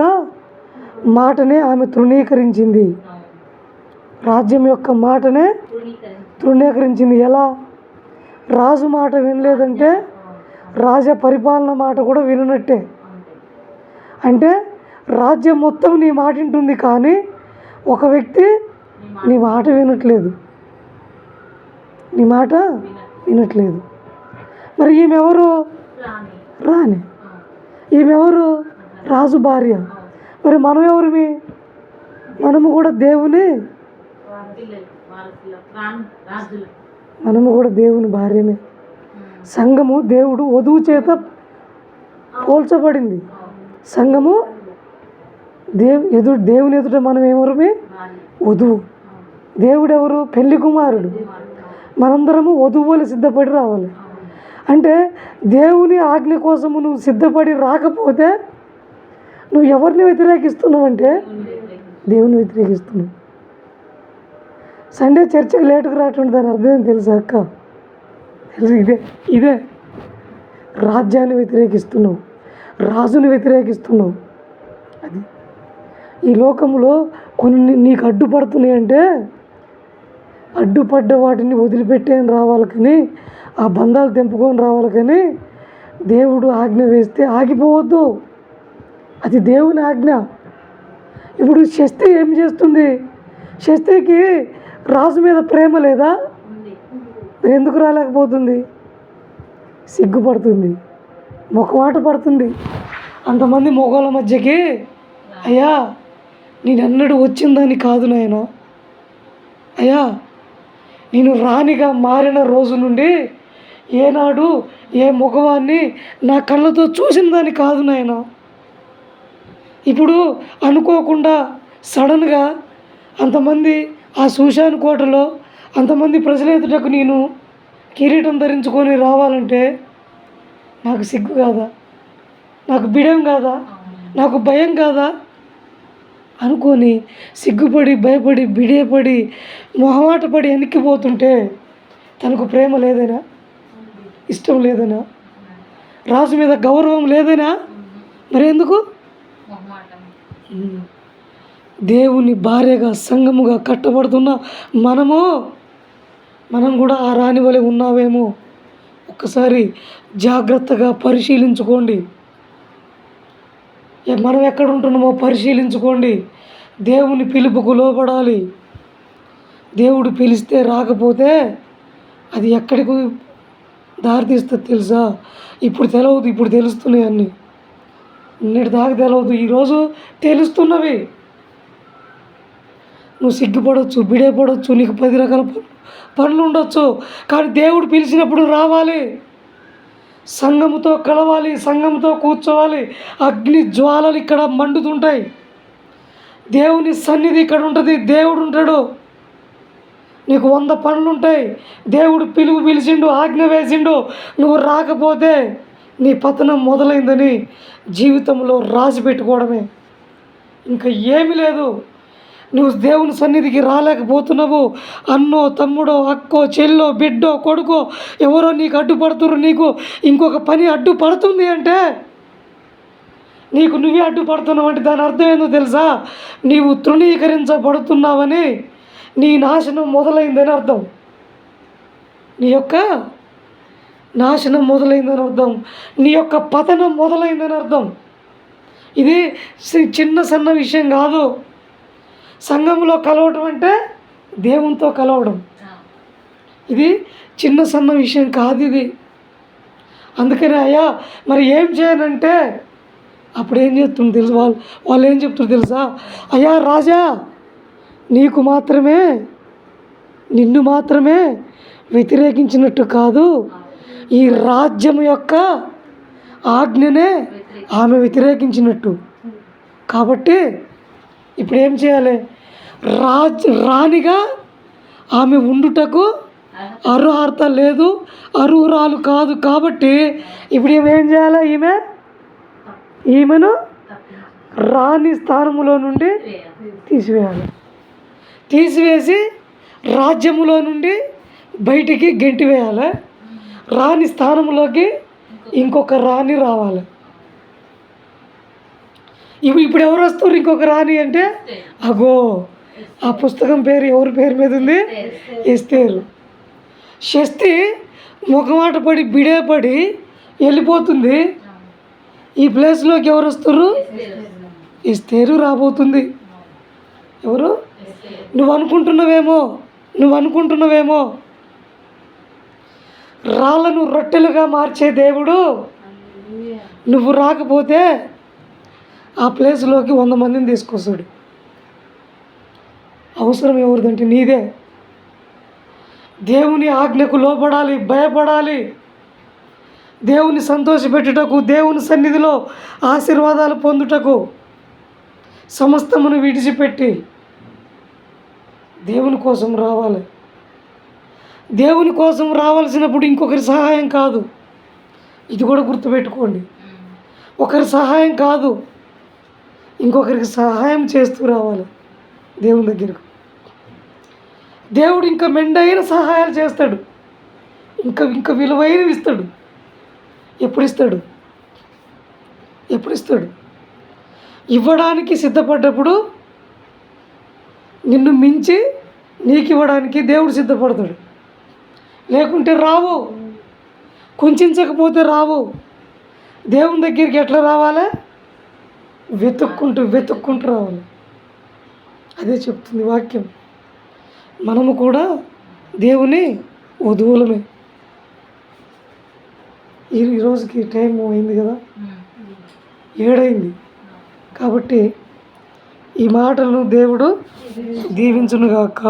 మాటనే ఆమె తృణీకరించింది. రాజ్యం యొక్క మాటనే తృణీకరించింది. ఎలా? రాజు మాట వినలేదంటే రాజ పరిపాలన మాట కూడా విననట్టే. అంటే రాజ్యం మొత్తం నీ మాట వింటుంది, కానీ ఒక వ్యక్తి నీ మాట వినట్లేదు, నీ మాట వినట్లేదు. మరి ఈమెవరు? రాణి. ఈమెవరు? రాజు భార్య. మరి మనం ఎవరిమి? మనము కూడా దేవుని భార్యమే. సంఘము దేవుడు వధువు చేత పోల్చబడింది. సంఘము దేవుని ఎదుట మనం ఎవరిమి? వధువు. దేవుడు ఎవరు? పెళ్లి కుమారుడు. మనందరము వధువులు సిద్ధపడి రావాలి. అంటే దేవుని ఆజ్ఞ కోసము నువ్వు సిద్ధపడి రాకపోతే నువ్వు ఎవరిని వ్యతిరేకిస్తున్నావు? అంటే దేవుని వ్యతిరేకిస్తున్నావు. సండే చర్చికి లేటుకు రావటం దాని అర్థం ఏం తెలుసా అక్క? తెలుసు. ఇదే రాజ్యాన్ని వ్యతిరేకిస్తున్నావు, రాజుని వ్యతిరేకిస్తున్నావు. అది ఈ లోకంలో కొన్ని నీకు అడ్డుపడుతున్నాయి అంటే అడ్డుపడ్డ వాటిని వదిలిపెట్టేని రావాలి, కానీ ఆ బంధాలు తెంపుకొని రావాలి. కానీ దేవుడు ఆజ్ఞ వేస్తే ఆగిపోవద్దు. అది దేవుని ఆజ్ఞ. ఇప్పుడు షష్ఠి ఏం చేస్తుంది? షష్ఠికి రాజు మీద ప్రేమ లేదా? మరి ఎందుకు రాలేకపోతుంది? సిగ్గుపడుతుంది, మొఖమాట పడుతుంది. అంతమంది మొగోళ్ళ మధ్యకి అయ్యా నేనెన్నడూ వచ్చిందని కాదు నాయన, అయ్యా నేను రాణిగా మారిన రోజు నుండి ఏనాడు ఏ మగవాన్ని నా కళ్ళతో చూసిన దాన్ని కాదు నాయన. ఇప్పుడు అనుకోకుండా సడన్గా అంతమంది ఆ శూషాను కోటలో అంతమంది ప్రజల ఎదుటకు నేను కిరీటం ధరించుకొని రావాలంటే నాకు సిగ్గు కాదా? నాకు బిడం కాదా? నాకు భయం కాదా? అనుకొని సిగ్గుపడి భయపడి బిడియపడి మొహమాట పడి వెనక్కిపోతుంటే తనకు ప్రేమ లేదనా? ఇష్టం లేదనా? రాజు మీద గౌరవం లేదనా? మరి ఎందుకు? దేవుని భార్యగా సంఘముగా కట్టబడుతున్న మనం కూడా ఆ రాణి వలె ఉన్నావేమో ఒక్కసారి జాగ్రత్తగా పరిశీలించుకోండి. మనం ఎక్కడ ఉంటున్నామో పరిశీలించుకోండి. దేవుని పిలుపుకు లోబడాలి. దేవుడు పిలిస్తే రాకపోతే అది ఎక్కడికి దారితీస్తుంది తెలుసా? ఇప్పుడు తెలవదు, ఇప్పుడు తెలుస్తున్నాయి అన్నీ. నిన్నటి దాకా తెలవదు, ఈరోజు తెలుస్తున్నవి. నువ్వు సిగ్గుపడవచ్చు, బిడేపడవచ్చు, నీకు 10 రకాల పనులు ఉండొచ్చు, కానీ దేవుడు పిలిచినప్పుడు రావాలి. సంఘముతో కలవాలి, సంఘంతో కూర్చోవాలి. అగ్ని జ్వాలలు ఇక్కడ మండుతుంటాయి. దేవుని సన్నిధి ఇక్కడ ఉంటుంది. దేవుడు ఉంటాడు. నీకు 100 పనులు ఉంటాయి. దేవుడు పిలిచిండు, ఆజ్ఞ వేసిండు. నువ్వు రాకపోతే నీ పతనం మొదలైందని జీవితంలో రాసి పెట్టుకోవడమే, ఇంకా ఏమీ లేదు. నువ్వు దేవుని సన్నిధికి రాలేకపోతున్నావు. అన్నో తమ్ముడో అక్కో చెల్లో బిడ్డో కొడుకో ఎవరో నీకు అడ్డుపడుతున్నారు, నీకు ఇంకొక పని అడ్డుపడుతుంది అంటే నీకు నువ్వే అడ్డుపడుతున్నావు అంటే దాని అర్థం ఏందో తెలుసా? నీవు తృణీకరించబడుతున్నావని, నీ నాశనం మొదలైందని అర్థం. నీ యొక్క నాశనం మొదలైందని అర్థం. నీ యొక్క పతనం మొదలైందని అర్థం. ఇది చిన్న సన్న విషయం కాదు. సంఘంలో కలవడం అంటే దేవునితో కలవడం. ఇది చిన్న సన్న విషయం కాదు ఇది. అందుకని అయ్యా మరి ఏం చేయనంటే అప్పుడు ఏం చేస్తుంది తెలుసు? వాళ్ళు ఏం చెప్తారు తెలుసా? అయ్యా రాజా, నిన్ను మాత్రమే వ్యతిరేకించినట్టు కాదు, ఈ రాజ్యం యొక్క ఆజ్ఞనే ఆమె వ్యతిరేకించినట్టు. కాబట్టి ఇప్పుడు ఏం చేయాలి? రాణిగా ఆమె ఉండుటకు అర్హత లేదు, అర్హురాలు కాదు. కాబట్టి ఇప్పుడు ఏం చేయాలి? ఈమెను రాణి స్థానములో నుండి తీసివేసి రాజ్యములో నుండి బయటికి గెంటివేయాలి. రాణి స్థానంలోకి ఇంకొక రాణి రావాలి. ఇప్పుడు ఎవరు వస్తారు ఇంకొక రాణి అంటే? అగో ఆ పుస్తకం పేరు ఎవరి పేరు మీద ఉంది? ఎస్తేరు. షష్ఠి ముఖమాట పడి బిడేపడి వెళ్ళిపోతుంది. ఈ ప్లేస్లోకి ఎవరు వస్తారు? ఎస్తేరు రాబోతుంది. ఎవరు? నువ్వు అనుకుంటున్నావేమో రాళ్ళను రొట్టెలుగా మార్చే దేవుడు నువ్వు రాకపోతే ఆ ప్లేస్లోకి 100 మందిని తీసుకొస్తాడు. అవసరం ఎవరిదంటే నీదే. దేవుని ఆజ్ఞకు లోపడాలి, భయపడాలి. దేవుని సంతోషపెట్టుటకు, దేవుని సన్నిధిలో ఆశీర్వాదాలు పొందుటకు సమస్తమును విడిచిపెట్టి దేవుని కోసం రావాలి. దేవుని కోసం రావాల్సినప్పుడు ఇంకొకరి సహాయం కాదు. ఇది కూడా గుర్తుపెట్టుకోండి. ఒకరి సహాయం కాదు, ఇంకొకరికి సహాయం చేస్తూ రావాలి దేవుని దగ్గరకు. దేవుడు ఇంకా మెండైన సహాయాలు చేస్తాడు, ఇంకా విలువైనవి ఇస్తాడు. ఎప్పుడు ఇస్తాడు? ఇవ్వడానికి సిద్ధపడ్డప్పుడు నిన్ను మించి నీకు ఇవ్వడానికి దేవుడు సిద్ధపడతాడు. లేకుంటే రావు. కుంచకపోతే రావు. దేవుని దగ్గరికి ఎట్లా రావాలి? వెతుక్కుంటూ రావాలి. అదే చెప్తుంది వాక్యం. మనము కూడా దేవుని వధువులమే. ఈరోజుకి టైం అయింది కదా, 7 అయింది. కాబట్టి ఈ మాటలను దేవుడు దీవించునుగాక.